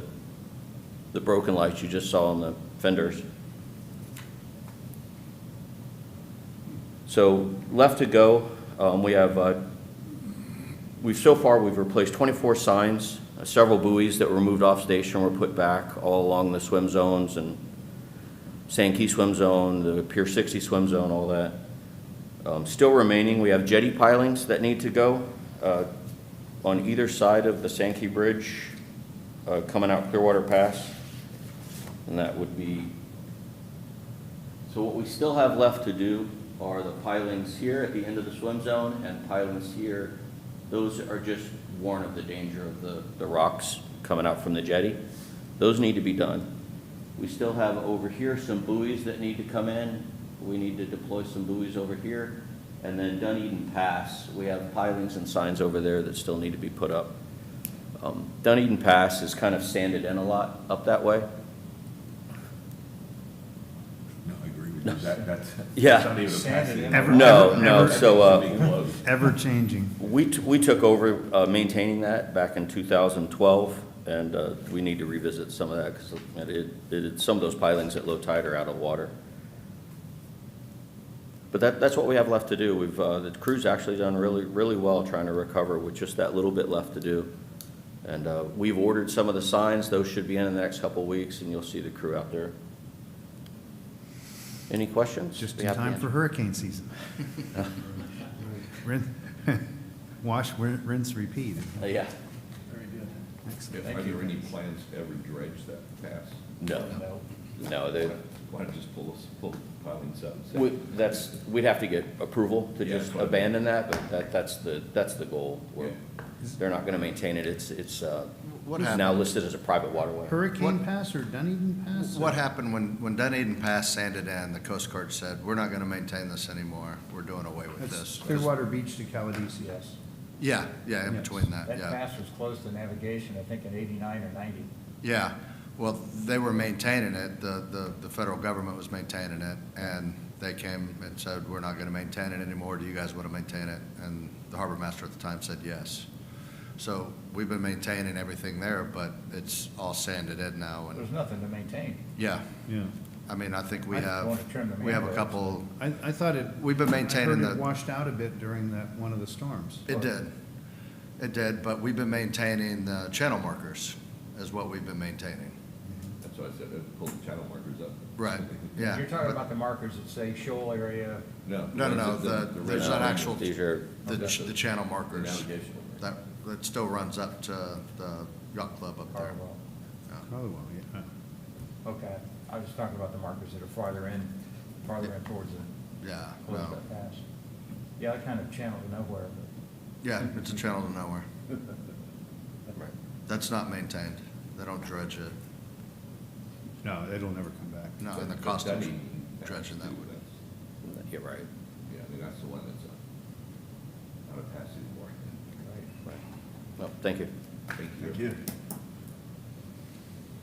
broken lights you just saw on the fenders. So left to go, we have, so far we've replaced 24 signs, several buoys that were moved off station were put back all along the swim zones and Sankey swim zone, the Pier 60 swim zone, all that. Still remaining, we have jetty pilings that need to go on either side of the Sankey Bridge coming out Clearwater Pass. And that would be, so what we still have left to do are the pilings here at the end of the swim zone and pilings here. Those are just warn of the danger of the rocks coming out from the jetty. Those need to be done. We still have over here some buoys that need to come in. We need to deploy some buoys over here. And then Dunedin Pass, we have pilings and signs over there that still need to be put up. Dunedin Pass is kind of sanded in a lot up that way. No, I agree with you. That's Yeah. not even a Sanded passing. in. No, so Being close. Ever changing. we took over maintaining that back in 2012, and we need to revisit some of that because some of those pilings at low tide are out of water. But that's what we have left to do. The crew's actually done really well trying to recover with just that little bit left to do. And we've ordered some of the signs. Those should be in the next couple of weeks, and you'll see the crew out there. Any questions? Just Be in happy to time answer. for hurricane season. Wash, rinse, repeat. Yeah. Excellent. Are there any plans to ever dredge that pass? No. No, Why not just pull the pilings up and say? we'd have to get approval to Yeah, just that's what I abandon that, but that's the goal. Yeah. They're not gonna maintain it. It's What now happened? listed as a private waterway. Hurricane Pass or Dunedin Pass? What happened when Dunedin Pass sanded in, the Coast Guard said, we're not gonna maintain this anymore, we're doing away with That's this. Clearwater Beach to Calidesias. Yeah, in Yes. between that, That yeah. pass was closed to navigation, I think, in 89 or 90. Yeah, well, they were maintaining it, the federal government was maintaining it, and they came and said, we're not going to maintain it anymore. Do you guys want to maintain it? And the harbor master at the time said yes. So we've been maintaining everything there, but it's all sanded in now. There's And nothing to maintain. yeah, Yeah. I mean, I think we I just have, want to trim the we have a mangroves. couple, I thought it. We've been maintaining I heard it the- washed out a bit during that, one of the storms. it did. It did, but we've been maintaining the channel markers is what we've been maintaining. That's why I said, pull the channel markers up. Right, yeah. You're talking but- about the markers that say shoal area. No. No, there's an actual, These are, the channel markers. Navigational. That still runs up to the yacht club up there. Carwell. Yeah. Probably, yeah. Okay, I was talking about the markers that are farther in towards the, Yeah, towards well, that pass. Yeah, that kind of channel to nowhere, but. yeah, it's a channel to nowhere. That's not maintained. They don't dredge it. No, it'll never come back. No, and the But cost of Dunning dredging that too, would. that's- you're right. Yeah, I mean, that's the one that's not a pass anymore. Well, thank you. Thank you.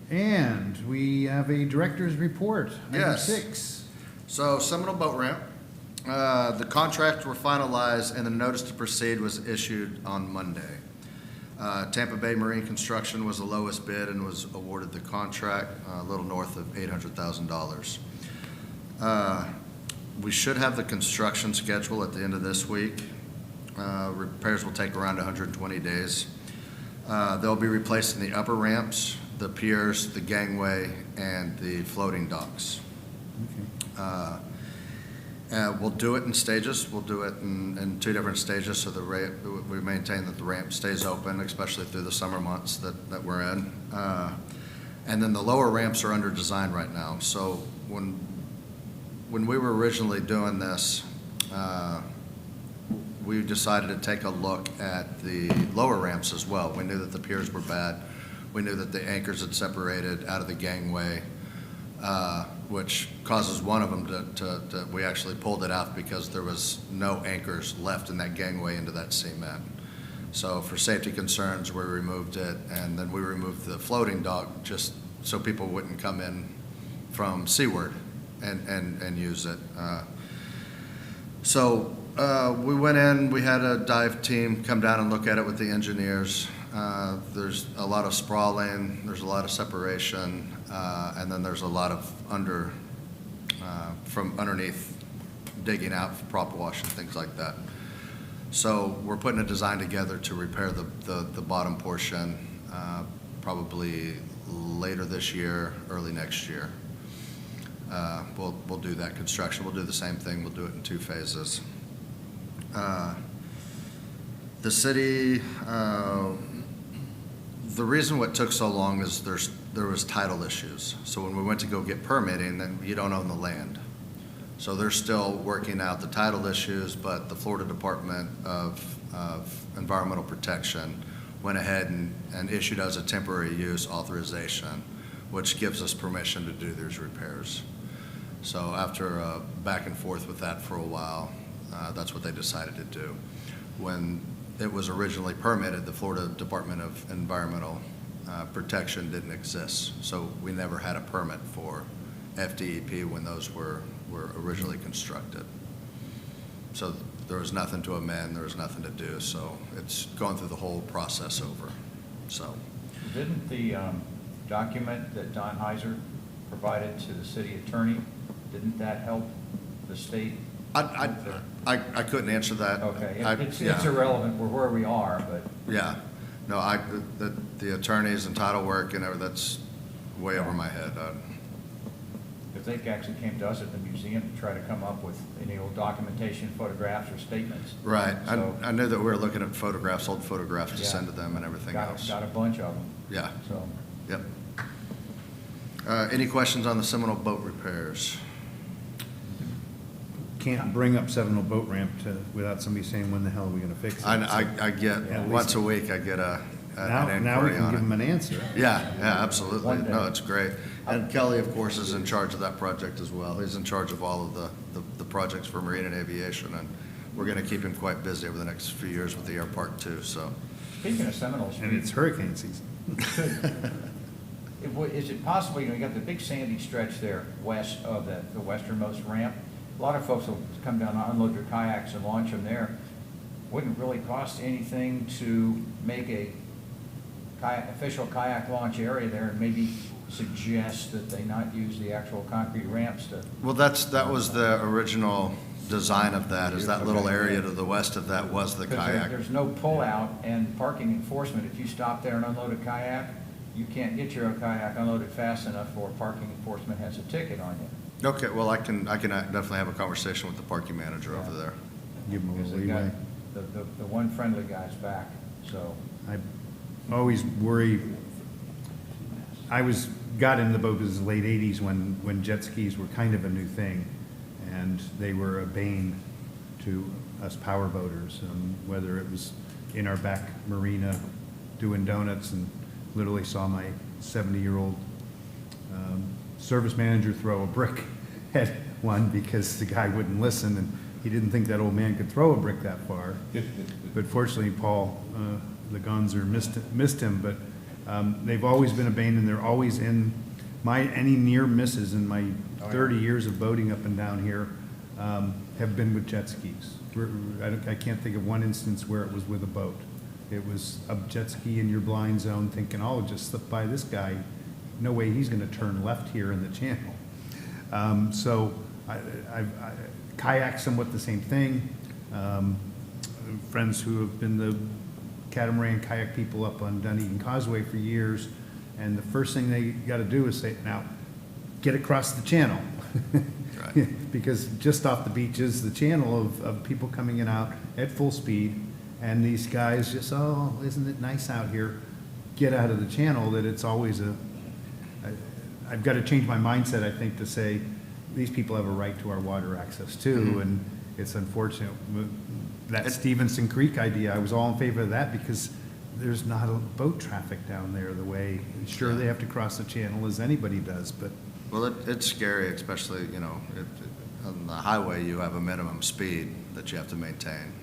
And we have a director's report, item Yes. 6. So Seminole Boat Ramp, the contracts were finalized and the notice to proceed was issued on Monday. Tampa Bay Marine Construction was the lowest bid and was awarded the contract, a little north of $800,000. We should have the construction schedule at the end of this week. Repairs will take around 120 days. They'll be replacing the upper ramps, the piers, the gangway, and the floating docks. We'll do it in stages. We'll do it in 2 different stages so we maintain that the ramp stays open, especially through the summer months that we're in. And then the lower ramps are under design right now. So when we were originally doing this, we decided to take a look at the lower ramps as well. We knew that the piers were bad. We knew that the anchors had separated out of the gangway, which causes one of them to we actually pulled it out because there was no anchors left in that gangway into that cement. So for safety concerns, we removed it, and then we removed the floating dock just so people wouldn't come in from seaward and use it. So we went in, we had a dive team come down and look at it with the engineers. There's a lot of sprawling, there's a lot of separation, and then there's a lot of from underneath digging out for prop wash and things like that. So we're putting a design together to repair the bottom portion, probably later this year, early next year. We'll do that construction. We'll do the same thing. We'll do it in 2 phases. The city, the reason what took so long is there was title issues. So when we went to go get permitting, then you don't own the land. So they're still working out the title issues, but the Florida Department of Environmental Protection went ahead and issued us a temporary use authorization, which gives us permission to do these repairs. So after back and forth with that for a while, that's what they decided to do. When it was originally permitted, the Florida Department of Environmental Protection didn't exist. So we never had a permit for FDEP when those were originally constructed. So there was nothing to amend, there was nothing to do, so it's going through the whole process over, so. Didn't the document that Don Heiser provided to the city attorney, didn't that help the state? I couldn't answer that. Okay, it's Yeah. irrelevant, we're where we are, but. Yeah, no, the attorneys and title work and everything, that's way over my head. If they actually came to us at the museum to try to come up with any old documentation, photographs or statements. Right, So- I knew that we were looking at photographs, old photographs to Yeah. send to them and everything else. Got a bunch of them, Yeah, so. yep. Any questions on the Seminole boat repairs? Can't bring up Seminole Boat Ramp without somebody saying, when the hell are we gonna fix it? I get, Yeah, at once least- a week, I get an Now we inquiry can on give them it. an answer. Yeah, absolutely. One day. No, it's great. And Kelly, of course, is in charge of that project as well. He's in charge of all of the projects for marine and aviation, and we're gonna keep him quite busy over the next few years with the air park too, so. Speaking of Seminole And Street, it's hurricane season. is it possible, you got the big sandy stretch there west of the westernmost ramp, a lot of folks will come down, unload their kayaks and launch them there. Wouldn't really cost anything to make a official kayak launch area there and maybe suggest that they not use the actual concrete ramps to. Well, that was the original design of that, is that little area to the west of that was the Because kayak. there's no pullout and parking enforcement. If you stop there and unload a kayak, you can't get your kayak unloaded fast enough or parking enforcement has a ticket on you. Okay, well, I can definitely have a conversation with the parking manager over there. Give them a Because little they got, leeway. the one friendly guy's back, so. I always worry, got in the boat business in the late 80s when jet skis were kind of a new thing, and they were a bane to us power boaters, whether it was in our back marina doing donuts and literally saw my 70-year-old service manager throw a brick at one because the guy wouldn't listen, and he didn't think that old man could throw a brick that far. But fortunately, Paul, the Gonzer missed him, but they've always been a bane, and they're always in any near misses in my 30 years of boating up and down here have been with jet skis. I can't think of one instance where it was with a boat. It was a jet ski in your blind zone thinking, oh, just slip by this guy. No way he's going to turn left here in the channel. So I kayak somewhat the same thing. Friends who have been the catamaran kayak people up on Dunedin Causeway for years, and the first thing they got to do is say, now, get across the channel. Right. Because just off the beach is the channel of people coming in and out at full speed, and these guys just, oh, isn't it nice out here? Get out of the channel. That it's always I've got to change my mindset, I think, to say these people have a right to our water access too, and it's unfortunate. That Stevenson Creek idea, I was all in favor of that because there's not a boat traffic down there the way, sure, they have to cross the channel as anybody does, but. Well, it's scary, especially, on the highway, you have a minimum speed that you have to maintain.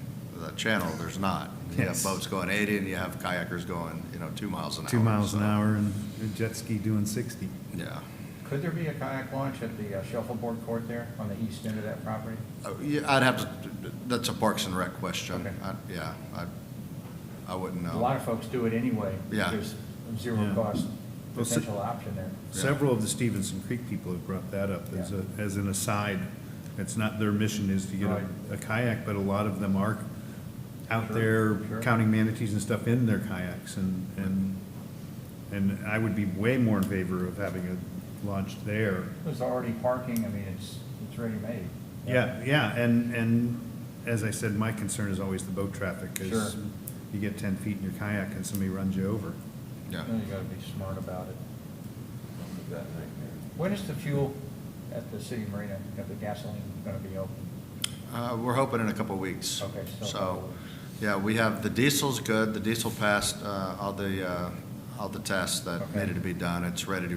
The channel, there's not. You have Yes. boats going 80 and you have kayakers going, 2 miles an hour. 2 miles an so, hour and a jet ski doing 60. Yeah. Could there be a kayak launch at the shuffleboard court there on the east end of that property? Yeah, I'd have to, that's a Parks and Rec question. Okay. I wouldn't know. A lot of folks do it anyway. Yeah. There's zero Yeah. cost Well, potential option there. Several of the Stevenson Creek people have brought that up as an aside. It's not their mission is to get Right. a kayak, but a lot of them are out Sure, there sure. counting manatees and stuff in their kayaks, and I would be way more in favor of having a launch there. There's already parking, I mean, it's ready-made. Yeah, and as I said, my concern is always the boat traffic, because Sure. you get 10 feet in your kayak and somebody runs you over. Yeah. You gotta be smart about it. That nightmare. When is the fuel at the city marina, the gasoline gonna be open? We're hoping in a couple of weeks. Okay, still a couple So, of weeks. yeah, we have, the diesel's good. The diesel passed all the tests that Okay. needed to be done. It's ready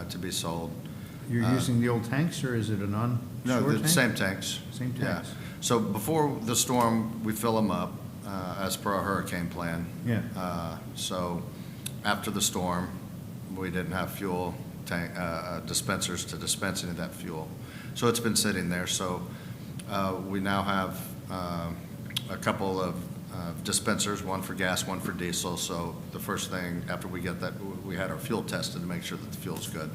to be sold. You're using the old tanks, or is it a non-shore No, tank? the same tanks. Same Yeah. tanks. So before the storm, we fill them up as per our hurricane plan. Yeah. So after the storm, we didn't have fuel tank, dispensers to dispense any of that fuel. So it's been sitting there. So we now have a couple of dispensers, one for gas, one for diesel. So the first thing after we get that, we had our fuel tested to make sure that the fuel's good.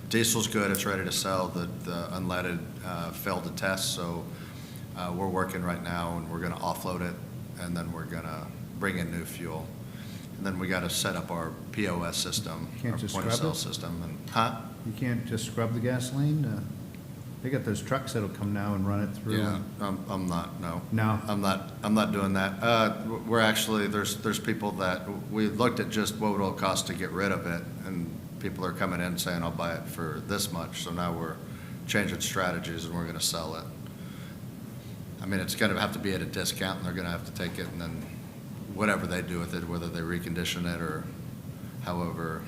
Diesel's good, it's ready to sell. The unleaded failed the test, so we're working right now, and we're gonna offload it, and then we're gonna bring in new fuel. And then we gotta set up our POS system, Can't our just point-of-sale scrub it? system, and, huh? You can't just scrub the gasoline? They got those trucks that'll come now and run it through. Yeah, I'm not, no. No? I'm not doing that. We're actually, there's people that, we looked at just what would it cost to get rid of it, and people are coming in saying, I'll buy it for this much, so now we're changing strategies and we're gonna sell it. I mean, it's gonna have to be at a discount, and they're gonna have to take it, and then whatever they do with it, whether they recondition it or however,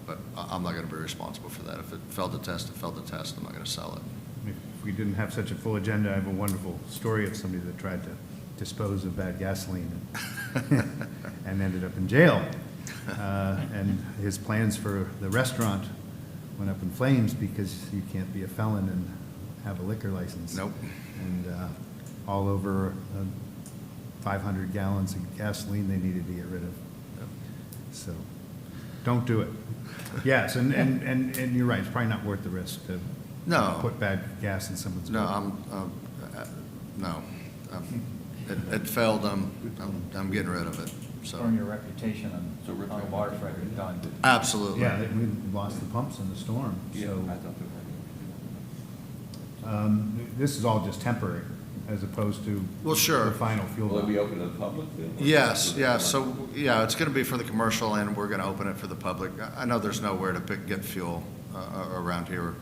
but I'm not gonna be responsible for that. If it failed the test, it failed the test, I'm not gonna sell it. If we didn't have such a full agenda, I have a wonderful story of somebody that tried to dispose of bad gasoline and ended up in jail. And his plans for the restaurant went up in flames because you can't be a felon and have a liquor license. Nope. And all over 500 gallons of gasoline they needed to get rid of. So, don't do it. Yes, and you're right, it's probably not worth the risk to No. put bad gas in someone's No, car. no. It failed, I'm getting rid of it, so. Throwing your reputation on the water front, you're done. Absolutely. Yeah, we lost the pumps in the storm, Yeah, so. I thought they were. This is all just temporary, as opposed to. Well, sure. The final fuel. Will it be bill. open to the public then? Yes, yeah, so, yeah, it's gonna be for the commercial, and we're gonna open it for the public. I know there's nowhere to get fuel around here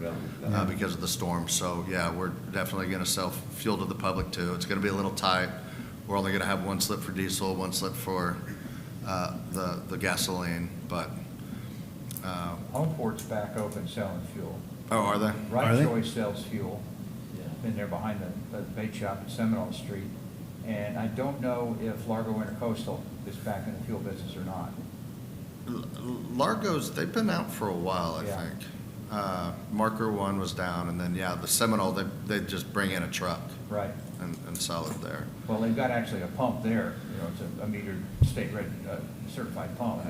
because of the storm, so, yeah, we're definitely gonna sell fuel to the public too. It's gonna be a little tight. We're only gonna have one slip for diesel, one slip for the gasoline, but, Homeport's back open selling fuel. oh, are they? Are Right they? Choice sells fuel. In there behind the bait shop at Seminole Street. And I don't know if Largo Intercoastal is back in the fuel business or not. Largo's, they've been out for a while, I Yeah. think. Marker One was down, and then, yeah, the Seminole, they just bring in a truck Right. and sell it there. Well, they've got actually a pump there, you know, it's a metered, certified pump.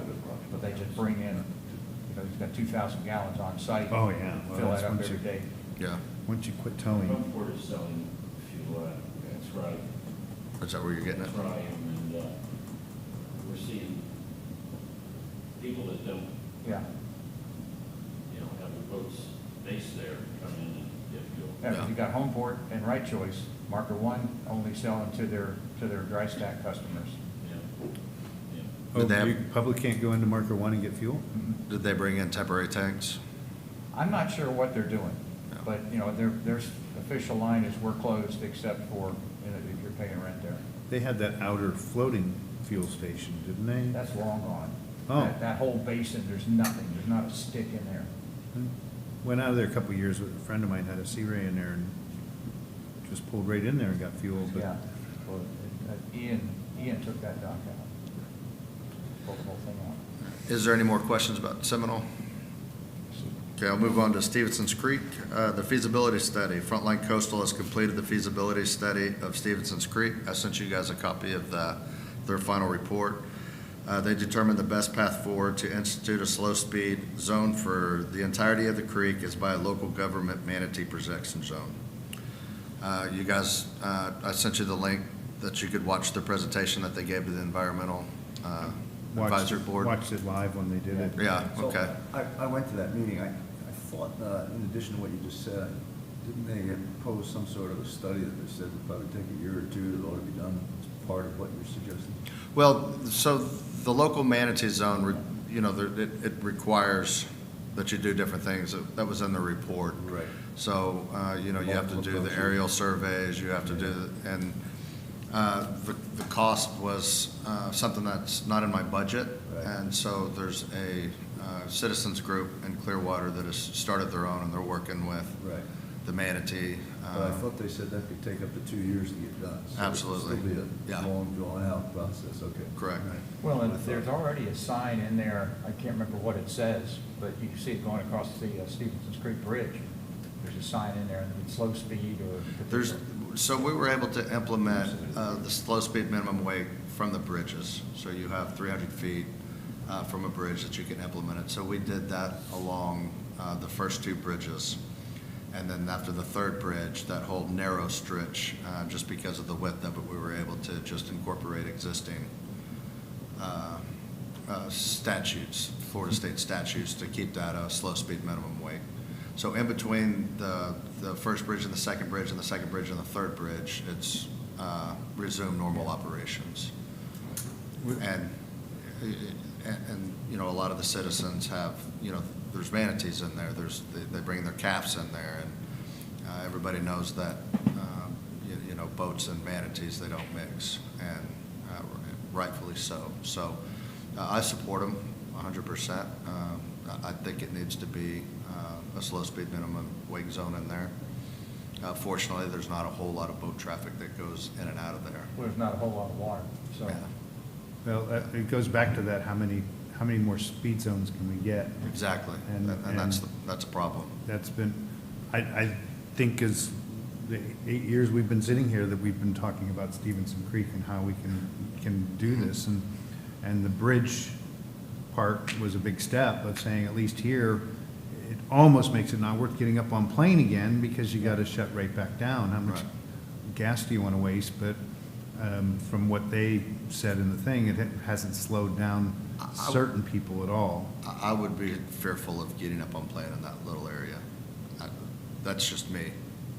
But they just bring in, you know, he's got 2,000 gallons on site. Oh, yeah. Well, Fill that's that up once every you- day. Yeah. Once you quit towing. Gulfport is selling fuel, that's right, Is that where you're getting it? that's right, and, we're seeing people that don't, Yeah. you know, have their boats based there come in and get fuel. Yeah, but you got Homeport and Right Choice, Marker One only selling to their dry stack customers. Yeah. Yeah. Oh, Did they have- you- public can't go into Marker One and get fuel? Did they bring in temporary tanks? I'm not sure what they're doing, Yeah. but, you know, their official line is we're closed except for, you know, if you're paying rent there. They had that outer floating fuel station, didn't they? That's long gone. Oh. That whole basin, there's nothing, there's not a stick in there. Went out of there a couple of years, with a friend of mine had a Sea Ray in there and just pulled right in there and got fuel, but. Yeah. Well, Ian took that dock out. Pulled the whole thing out. Is there any more questions about Seminole? Okay, I'll move on to Stevenson's Creek. The feasibility study. Frontline Coastal has completed the feasibility study of Stevenson's Creek. I sent you guys a copy of their final report. They determined the best path forward to institute a slow-speed zone for the entirety of the creek is by a local government manatee protection zone. You guys, I sent you the link that you could watch the presentation that they gave to the Environmental Advisory Board. Watched it live when they did it. Yeah, So, okay. I went to that meeting. I thought, in addition to what you just said, didn't they pose some sort of a study that they said would probably take a year or two that ought to be done as part of what you're suggesting? Well, so the local manatee zone, you know, it requires that you do different things. That was in the report. Right. So, you know, you have to do the aerial surveys, you have to do, and the cost was something that's not in my budget. Right. And so there's a citizens group in Clearwater that has started their own, and they're working with Right. the manatee. But I thought they said that could take up to 2 years to get done. So Absolutely. It'll still Yeah. be a long, drawn-out process, okay. Correct. Right. Well, and there's already a sign in there, I can't remember what it says, but you can see it going across the Stevenson's Creek Bridge. There's a sign in there, and it's slow speed or. So we were able to implement the slow speed minimum weight from the bridges. So you have 300 feet from a bridge that you can implement it. So we did that along the first two bridges. And then after the third bridge, that whole narrow stretch, just because of the width of it, we were able to just incorporate existing statutes, Florida state statutes, to keep that a slow speed minimum weight. So in between the first bridge and the second bridge and the second bridge and the third bridge, it's resumed normal operations. And, you know, a lot of the citizens have, you know, there's manatees in there, they bring their calves in there, and everybody knows that, you know, boats and manatees, they don't mix, and rightfully so. So I support them 100%. I think it needs to be a slow speed minimum weight zone in there. Fortunately, there's not a whole lot of boat traffic that goes in and out of there. Well, there's not a whole lot of water, so. Yeah. Well, it goes back to that, how many more speed zones can we get? Exactly, And- and that's a problem. That's been, I think as the 8 years we've been sitting here that we've been talking about Stevenson Creek and how we can do this. And the bridge part was a big step of saying, at least here, it almost makes it not worth getting up on plane again because you got to shut right back down. How much gas do you want to waste? But from what they said in the thing, it hasn't slowed down certain people at all. I would be fearful of getting up on plane in that little area. That's just me.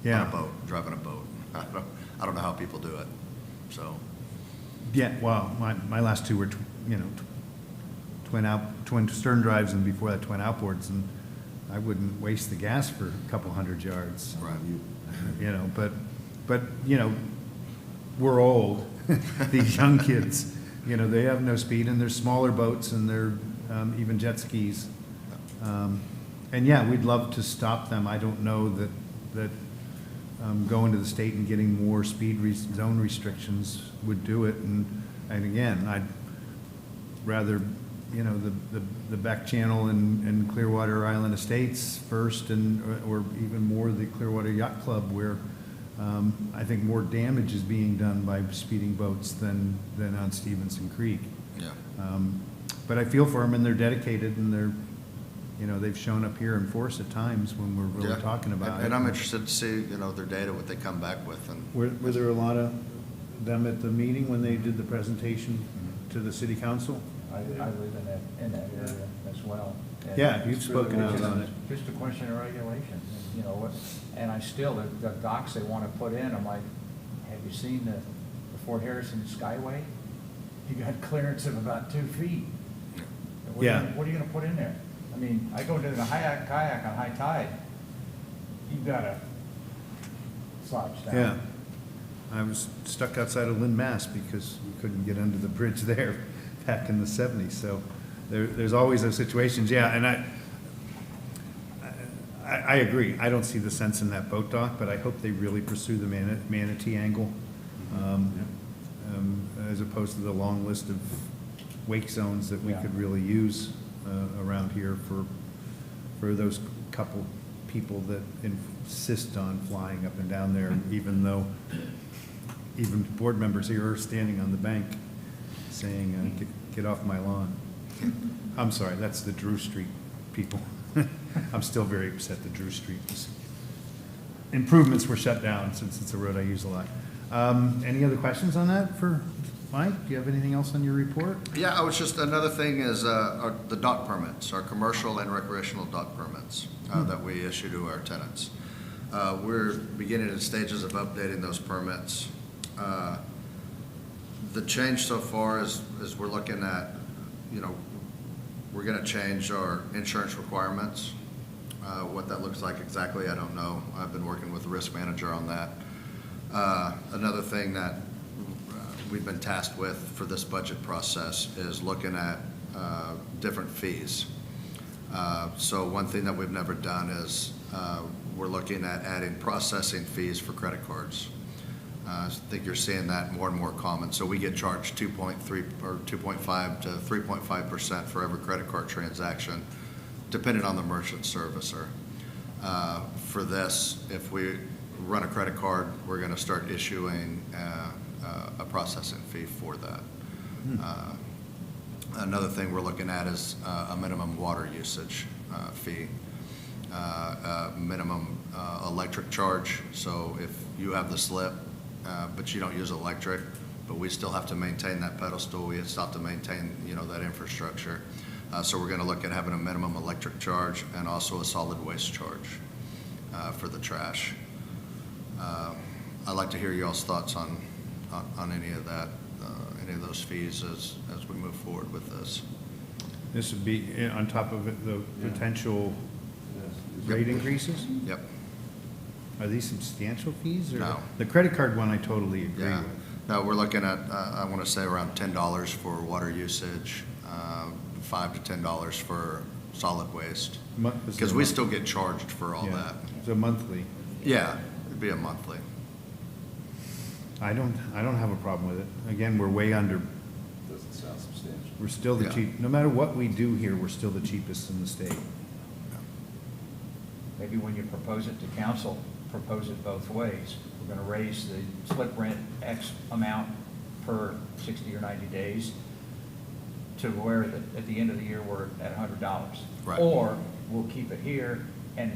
Yeah. On a boat, driving a boat. I don't know how people do it, so. Yeah, well, my last two were, twin stern drives, and before that, twin outboards, and I wouldn't waste the gas for a couple hundred yards. Right. But we're old. These young kids, they have no speed, and they're smaller boats, and they're even jet skis. And yeah, we'd love to stop them. I don't know that going to the state and getting more speed zone restrictions would do it. And again, I'd rather, the back channel and Clearwater Island Estates first, or even more the Clearwater Yacht Club, where I think more damage is being done by speeding boats than on Stevenson Creek. Yeah. But I feel for them, and they're dedicated, and they've shown up here in force at times when we're really talking about it. And I'm interested to see, their data, what they come back with. And Were there a lot of them at the meeting when they did the presentation to the city council? I live in that area as well. And Yeah, you've spoken out on it. Just a question of regulation, and I still, the docks they want to put in, I'm like, have you seen the Fort Harrison Skyway? You got clearance of about 2 feet. What are you gonna put in there? I mean, I go to the kayak on high tide, you've got to slouch down. Yeah. I was stuck outside of Lynn, Mass, because we couldn't get under the bridge there back in the 70s. So there's always those situations. Yeah, and I agree. I don't see the sense in that boat dock, but I hope they really pursue the manatee angle, as opposed to the long list of wake zones that we could really use around here for those couple people that insist on flying up and down there, even though even board members here are standing on the bank saying, get off my lawn. I'm sorry, that's the Drew Street people. I'm still very upset that Drew Street improvements were shut down, since it's a road I use a lot. Any other questions on that for Mike? Do you have anything else on your report? yeah, I was just, another thing is the dock permits, our commercial and recreational dock permits that we issue to our tenants. We're beginning in stages of updating those permits. The change so far is we're looking at, we're going to change our insurance requirements. What that looks like exactly, I don't know. I've been working with the risk manager on that. Another thing that we've been tasked with for this budget process is looking at different fees. So one thing that we've never done is we're looking at adding processing fees for credit cards. I think you're seeing that more and more common. So we get charged 2.3 or 2.5 to 3.5% for every credit card transaction, depending on the merchant servicer. For this, if we run a credit card, we're going to start issuing a processing fee for that. Another thing we're looking at is a minimum water usage fee, minimum electric charge. So if you have the slip, but you don't use electric, but we still have to maintain that pedestal, we still have to maintain, that infrastructure. So we're going to look at having a minimum electric charge and also a solid waste charge for the trash. I'd like to hear y'all's thoughts on any of that, any of those fees as we move forward with this. This would be on top of it, the potential rate increases? Yep. Are these substantial fees? Or No. The credit card one I totally agree Yeah. with. No, we're looking at, I want to say around $10 for water usage, $5 to $10 for solid waste. Because we still get charged for all Yeah. that. So monthly. Yeah, it'd be a monthly. I don't have a problem with it. Again, we're way under. Doesn't sound substantial. We're still the Yeah. cheap, no matter what we do here, we're still the cheapest in the state. Maybe when you propose it to council, propose it both ways. We're gonna raise the slip rent X amount per 60 or 90 days to where at the end of the year, we're at $100. Right. Or we'll keep it here and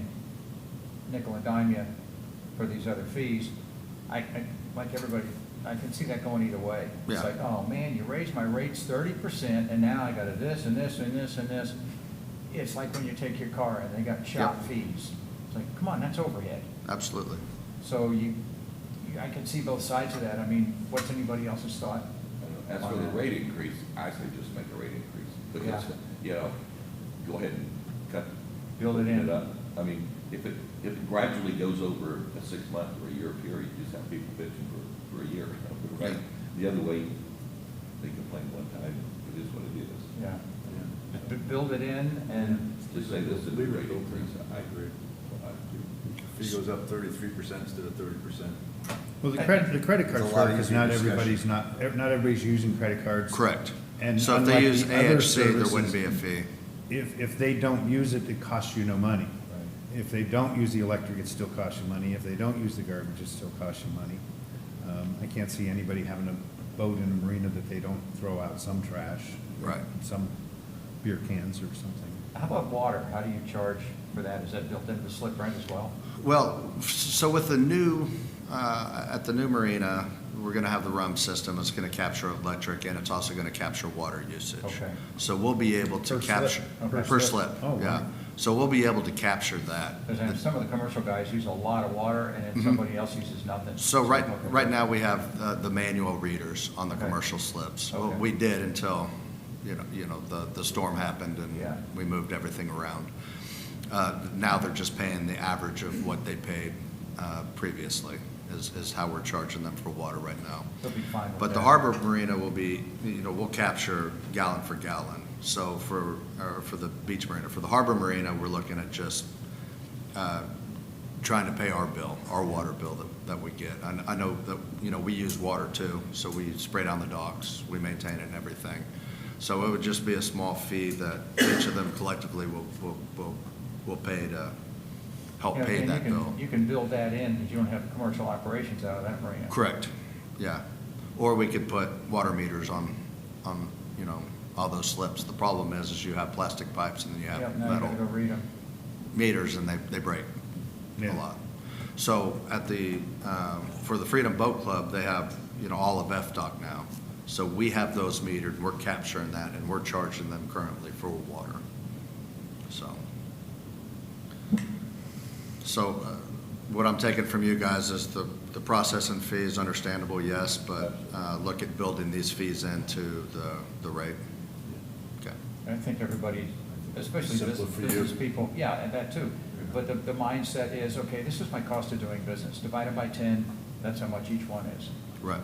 nickel and dime you for these other fees. Like everybody, I can see that going either way. It's Yeah. like, oh man, you raised my rates 30% and now I got a this and this and this and this. It's like when you take your car and they got shop Yep. fees. It's like, come on, that's overhead. Absolutely. So I can see both sides of that. I mean, what's anybody else's thought? As for the rate increase, I say just make a rate increase, because, you know, go ahead and cut. Build it in. up. I mean, if it gradually goes over a 6-month or a year period, you just have people bitching for a year. Right? The other way, they complain one time, it is what it is. Yeah. Build it in and Just say this is the rate increase. I agree. Fee goes up 33% instead of 30%. Well, the credit There's cards a lot work because easier not discussion. everybody's using credit cards. Correct. And So if they unlike use the other AHC, there wouldn't services, be a fee. If they don't use it, it costs you no money. If they don't use the electric, it still costs you money. If they don't use the garbage, it still costs you money. I can't see anybody having a boat in a marina that they don't throw out some trash. Right. Some beer cans or something. how about water? How do you charge for that? Is that built into the slip rent as well? Well, so with the new, at the new marina, we're gonna have the RUM system. It's gonna capture electric and it's also gonna capture water usage. Okay. So we'll be able to Per slip? capture. Okay. Per slip, Oh, wow. yeah. So we'll be able to capture that. Because some of the commercial guys use a lot of water and then somebody else uses nothing. So Okay. right now, we have the manual readers on the Okay. commercial slips. Well, Okay. we did until, the storm happened Yeah. and we moved everything around. Now they're just paying the average of what they paid previously, is how we're charging them for water right now. They'll be fine with But the that. harbor marina will be, we'll capture gallon for gallon. So for the beach marina, for the harbor marina, we're looking at just trying to pay our bill, our water bill that we get. I know that, we use water too, so we spray down the docks, we maintain it and everything. So it would just be a small fee that each of them collectively will pay to help Yeah, pay and that bill. You can build that in because you don't have commercial operations out of that marina. Correct, yeah. Or we could put water meters on, all those slips. The problem is you have plastic pipes and then you Yep, have now you gotta metal go read them. meters and they break a Yeah. lot. So for the Freedom Boat Club, they have, all of FDOC now. So we have those metered, we're capturing that and we're charging them currently for water. So what I'm taking from you guys is the processing fee is understandable, yes, but look at building these fees into the rate. Okay. I think everybody, especially Simpler for you. business people, yeah, and that too. But the mindset is, okay, this is my cost of doing business. Divided by 10, that's how much each one is. Right.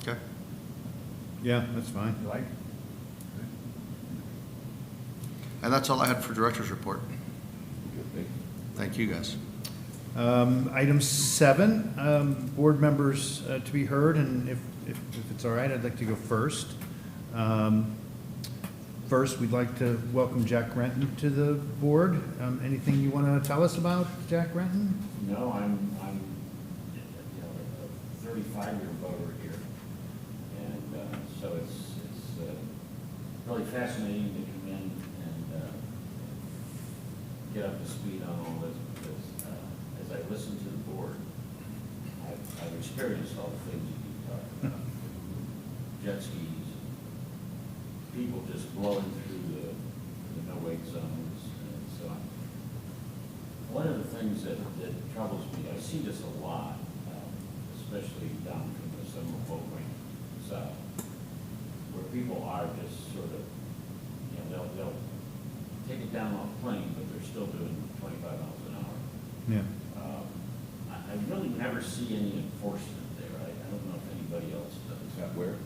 Okay. Yeah, that's fine. You like? And that's all I had for director's report. Thank you, guys. Item 7, board members to be heard, and if it's all right, I'd like to go first. First, we'd like to welcome Jack Renton to the board. Anything you want to tell us about Jack Renton? No, I'm a 35-year voter here, and so it's really fascinating to come in and get up to speed on all this, because as I listen to the board, I've experienced all the things that you talked about. Jet skis, people just blowing through the no-wake zones, and so on. One of the things that troubles me, I see this a lot, especially down from the Seminole Boat Ramp south, where people are just sort of, they'll take it down off plane, but they're still doing 25 miles an hour. Yeah. I really never see any enforcement there. I don't know if anybody else does. Where?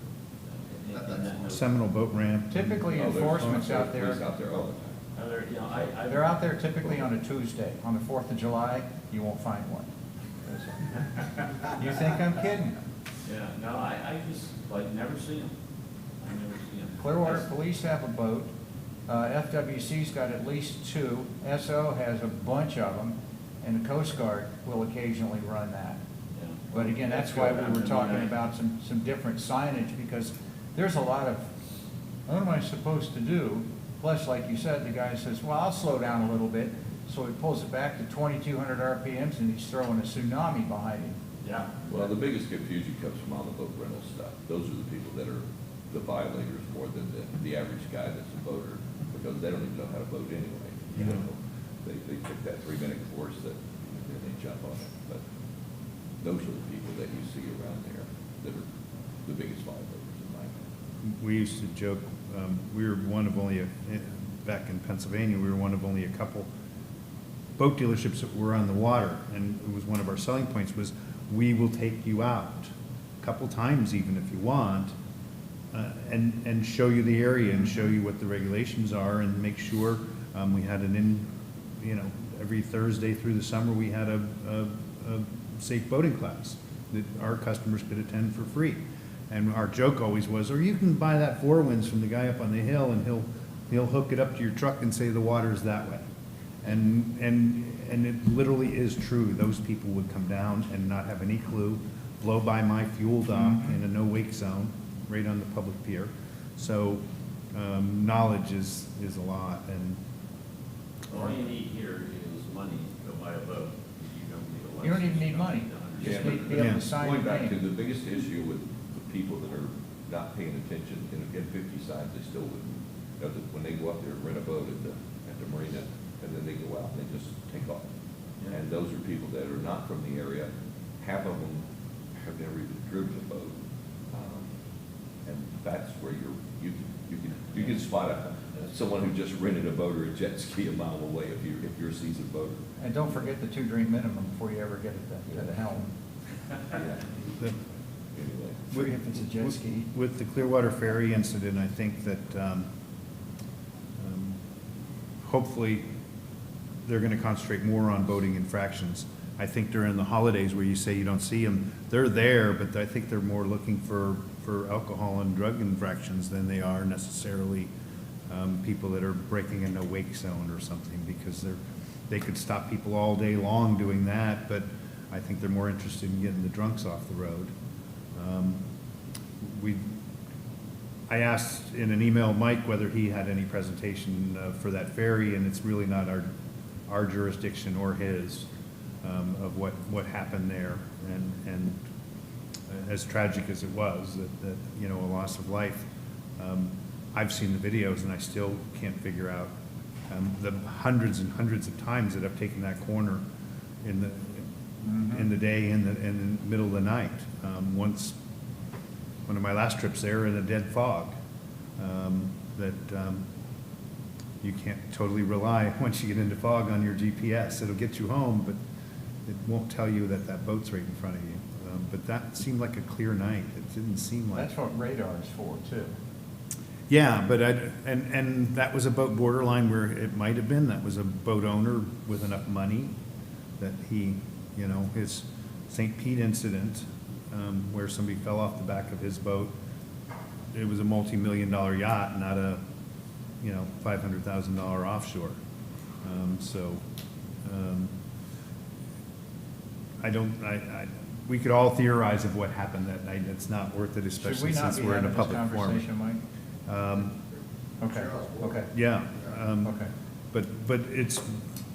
Seminole Boat Ramp. Typically, Oh, there's enforcement's out police there. out there all the time. They're out there typically on a Tuesday. On the 4th of July, you won't find one. You think I'm kidding? Yeah, no, I just, never see them. I never see them. Clearwater Police have a boat. FWC's got at least 2. SO has a bunch of them. and the Coast Guard will occasionally run that. Yeah. But again, that's why we were talking about some different signage, because there's a lot of, what am I supposed to do? Plus, like you said, the guy says, well, I'll slow down a little bit, so he pulls it back to 2,200 RPMs and he's throwing a tsunami behind him. Yeah. Well, the biggest confusion comes from on the boat rental stuff. Those are the people that are the violators more than the average guy that's a boater, because they don't even know how to boat anyway. You know, they take that 3-minute course that, and they jump on it. But those are the people that you see around there that are the biggest violators in my opinion. We used to joke, we were one of only, back in Pennsylvania, we were one of only a couple boat dealerships that were on the water, and it was one of our selling points was, we will take you out, a couple times even if you want, and show you the area and show you what the regulations are and make sure, we had every Thursday through the summer, we had a safe boating class that our customers could attend for free. And our joke always was, or you can buy that Four Winds from the guy up on the hill and he'll hook it up to your truck and say the water's that way. And it literally is true. Those people would come down and not have any clue, blow by my fuel dock in a no-wake zone, right on the public pier. So, knowledge is a lot, and All you need here is money to go buy a boat. You don't need a license. You don't even need money. to Just understand. need to be able Yeah. to sign Going your back to name. the biggest issue with the people that are not paying attention, in 50 signs, they still wouldn't, when they go up there and rent a boat at the marina, and then they go out and they just take off. Yeah. And those are people that are not from the area, half of them have never even driven a boat. And that's where you can spot someone who just rented a boat or a jet ski a mile away if you're a seasoned boater. And don't forget the 2 drink minimum before you ever get to the helm. Yeah. the, Anyway. Free if it's a jet ski. with the Clearwater Ferry incident, I think that hopefully they're going to concentrate more on boating infractions. I think during the holidays where you say you don't see them, they're there, but I think they're more looking for alcohol and drug infractions than they are necessarily people that are breaking a no-wake zone or something, because they could stop people all day long doing that, but I think they're more interested in getting the drunks off the road. I asked in an email Mike whether he had any presentation for that ferry, and it's really not our jurisdiction or his of what happened there, and as tragic as it was, that a loss of life. I've seen the videos and I still can't figure out the hundreds and hundreds of times that I've taken that corner in the day, in the middle of the night. Once, one of my last trips there in a dead fog, you can't totally rely, once you get into fog, on your GPS. It'll get you home, but it won't tell you that boat's right in front of you. But that seemed like a clear night. It didn't seem like. That's what radar is for, too. Yeah, but and that was a boat borderline where it might have been. That was a boat owner with enough money that he, his St. Pete incident, where somebody fell off the back of his boat. It was a multi-million-dollar yacht, not a, $500,000 offshore. We could all theorize of what happened that night. It's not worth it, Should we especially not since be we're in a having this public forum. conversation, Mike? Okay. Yeah. Okay. But it's,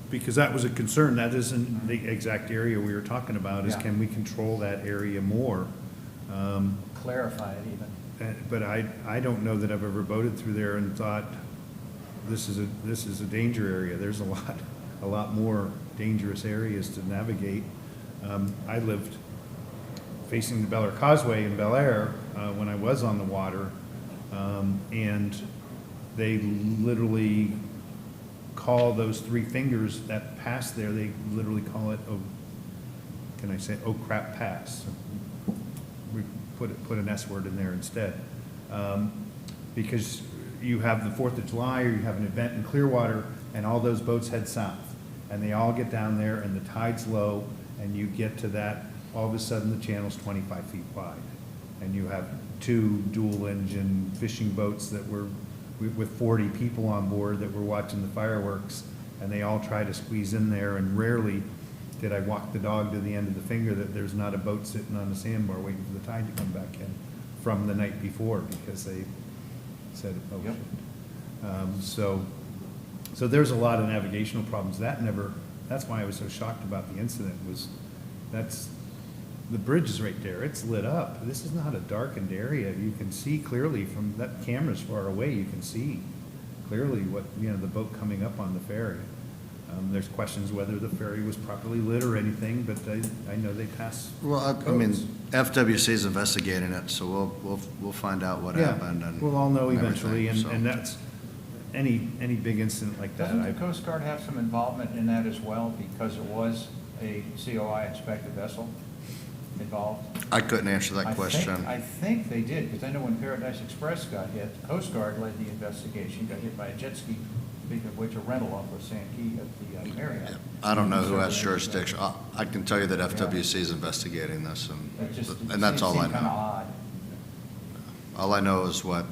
because that was a concern, that isn't the exact area we were talking about, is Yeah. can we control that area more? Clarify it even. But I don't know that I've ever boated through there and thought, this is a danger area. There's a lot more dangerous areas to navigate. I lived facing the Bel Air Causeway in Bel Air when I was on the water, and they literally call those 3 fingers that pass there, they literally call it, oh crap pass. We put an S word in there instead. Because you have the 4th of July, or you have an event in Clearwater, and all those boats head south. And they all get down there, and the tide's low, and you get to that, all of a sudden the channel's 25 feet wide. And you have 2 dual-engine fishing boats that were with 40 people on board that were watching the fireworks, and they all try to squeeze in there, and rarely did I walk the dog to the end of the finger that there's not a boat sitting on the sandbar waiting for the tide to come back in from the night before because they said, oh, Yep. shit. So there's a lot of navigational problems. That's why I was so shocked about the incident the bridge is right there. It's lit up. This is not a darkened area. You can see clearly from that camera's far away. You can see clearly what, the boat coming up on the ferry. There's questions whether the ferry was properly lit or anything, but I know they pass. Well, I mean, codes. FWC is investigating it, so we'll find out what Yeah, happened and. we'll all know and eventually, everything, and so. that's, any big incident like that. Doesn't the Coast Guard have some involvement in that as well, because it was a COI inspected vessel involved? I couldn't answer that question. I think they did, because I know when Paradise Express got hit, the Coast Guard led the investigation, got hit by a jet ski, speaking of which, a rental off of Sankey at the Marriott. I don't know who has jurisdiction. I can tell you that FWC is investigating this, and that's all I It seemed kind of know. odd. All I know is what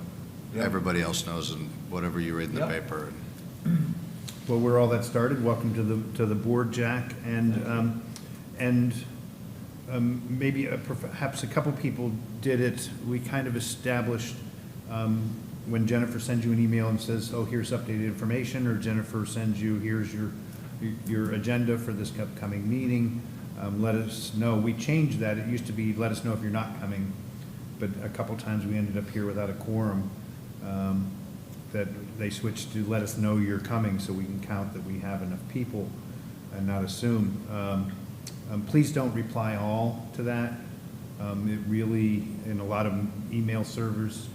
Yep. everybody else knows and whatever you read in the Yep. paper. Well, where all that started, welcome to the board, Jack, and maybe perhaps a couple people did it. We kind of established, when Jennifer sends you an email and says, oh, here's updated information, or Jennifer sends you, here's your agenda for this upcoming meeting, let us know. We changed that. It used to be, let us know if you're not coming, but a couple times we ended up here without a quorum. That they switched to let us know you're coming so we can count that we have enough people and not assume. Please don't reply all to that. It really, in a lot of email servers,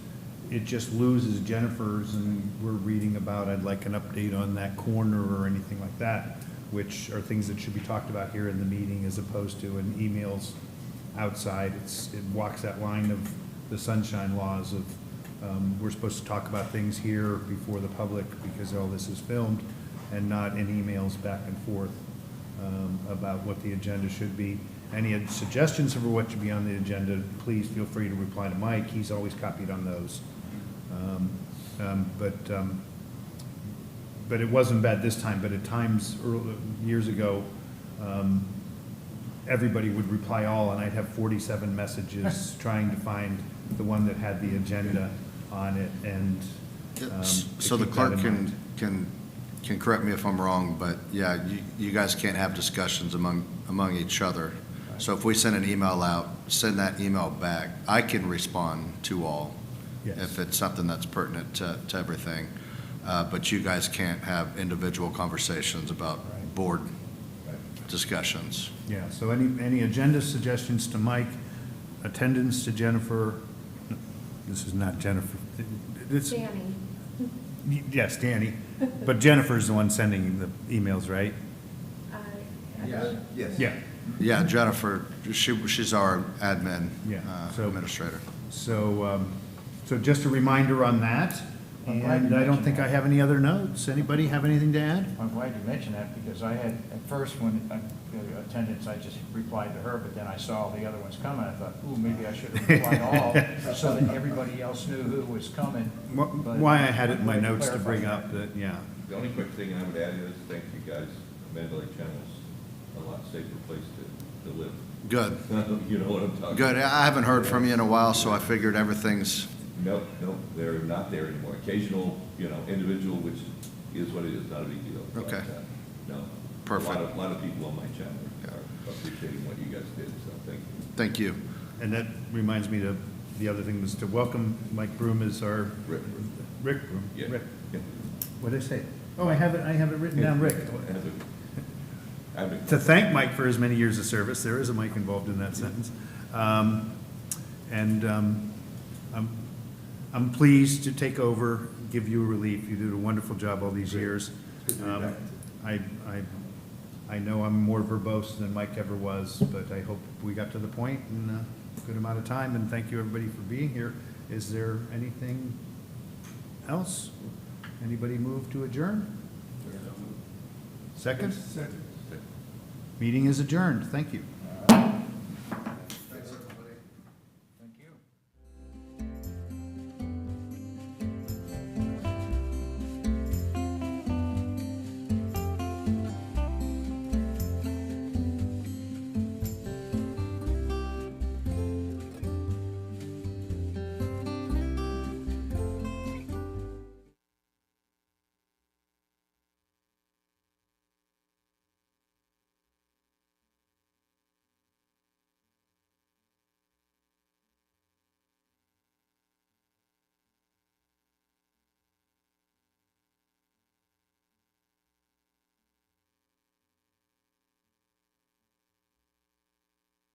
it just loses Jennifer's, and we're reading about, I'd like an update on that corner or anything like that, which are things that should be talked about here in the meeting as opposed to in emails outside. It walks that line of the sunshine laws of, we're supposed to talk about things here before the public because all this is filmed, and not in emails back and forth about what the agenda should be. Any suggestions for what should be on the agenda, please feel free to reply to Mike. He's always copied on those. But it wasn't bad this time, but at times, years ago, everybody would reply all, and I'd have 47 messages trying to find the one that had the agenda on it, and So the keep that clerk in mind. can correct me if I'm wrong, but yeah, you guys can't have discussions among each other. So if we send an email out, send that email back. I can respond to all Yes. if it's something that's pertinent to everything. But you guys can't have individual conversations about Right. board discussions. Yeah, so any agenda suggestions to Mike, attendance to Jennifer, this is not Jennifer, it's, Danny. yes, Danny, but Jennifer's the one sending the emails, right? Yes. Yeah, Yeah, Jennifer, she's our admin, Yeah, so- administrator. so just a reminder on that, I'm glad you and I don't mentioned think I that. have any other notes. Anybody have anything to add? I'm glad you mentioned that, because I had, at first, when attendance, I just replied to her, but then I saw the other ones coming, I thought, ooh, maybe I should have replied all, so that everybody else knew who was coming. But Why I had it in my I'm glad you notes to bring clarified up that, yeah. The only quick thing I would add is, thank you guys, Mandalay Channel's a lot safer place to live. Good, You know what I'm talking about? good. I haven't heard from you in a while, so I figured everything's, Nope, they're not there anymore. Occasional, individual, which is what it is, not a big deal. But, Okay. No. Perfect. A lot of people on my channel are appreciating what you guys did, so thank you. thank you. And that reminds me to, the other thing was to welcome Mike Broom as our. Rick. Rick Broom. Yeah. Rick. Yeah. What did I say? Oh, I have it written down, Rick. I've To thank Mike for his many years of service, there is a Mike involved in that sentence. I'm pleased to take over, give you a relief. You did a wonderful job all these years. It's good to be back. I know I'm more verbose than Mike ever was, but I hope we got to the point in a good amount of time, and thank you, everybody, for being here. Is there anything else? Anybody move to adjourn? Second? Second. Meeting is adjourned. Thank you.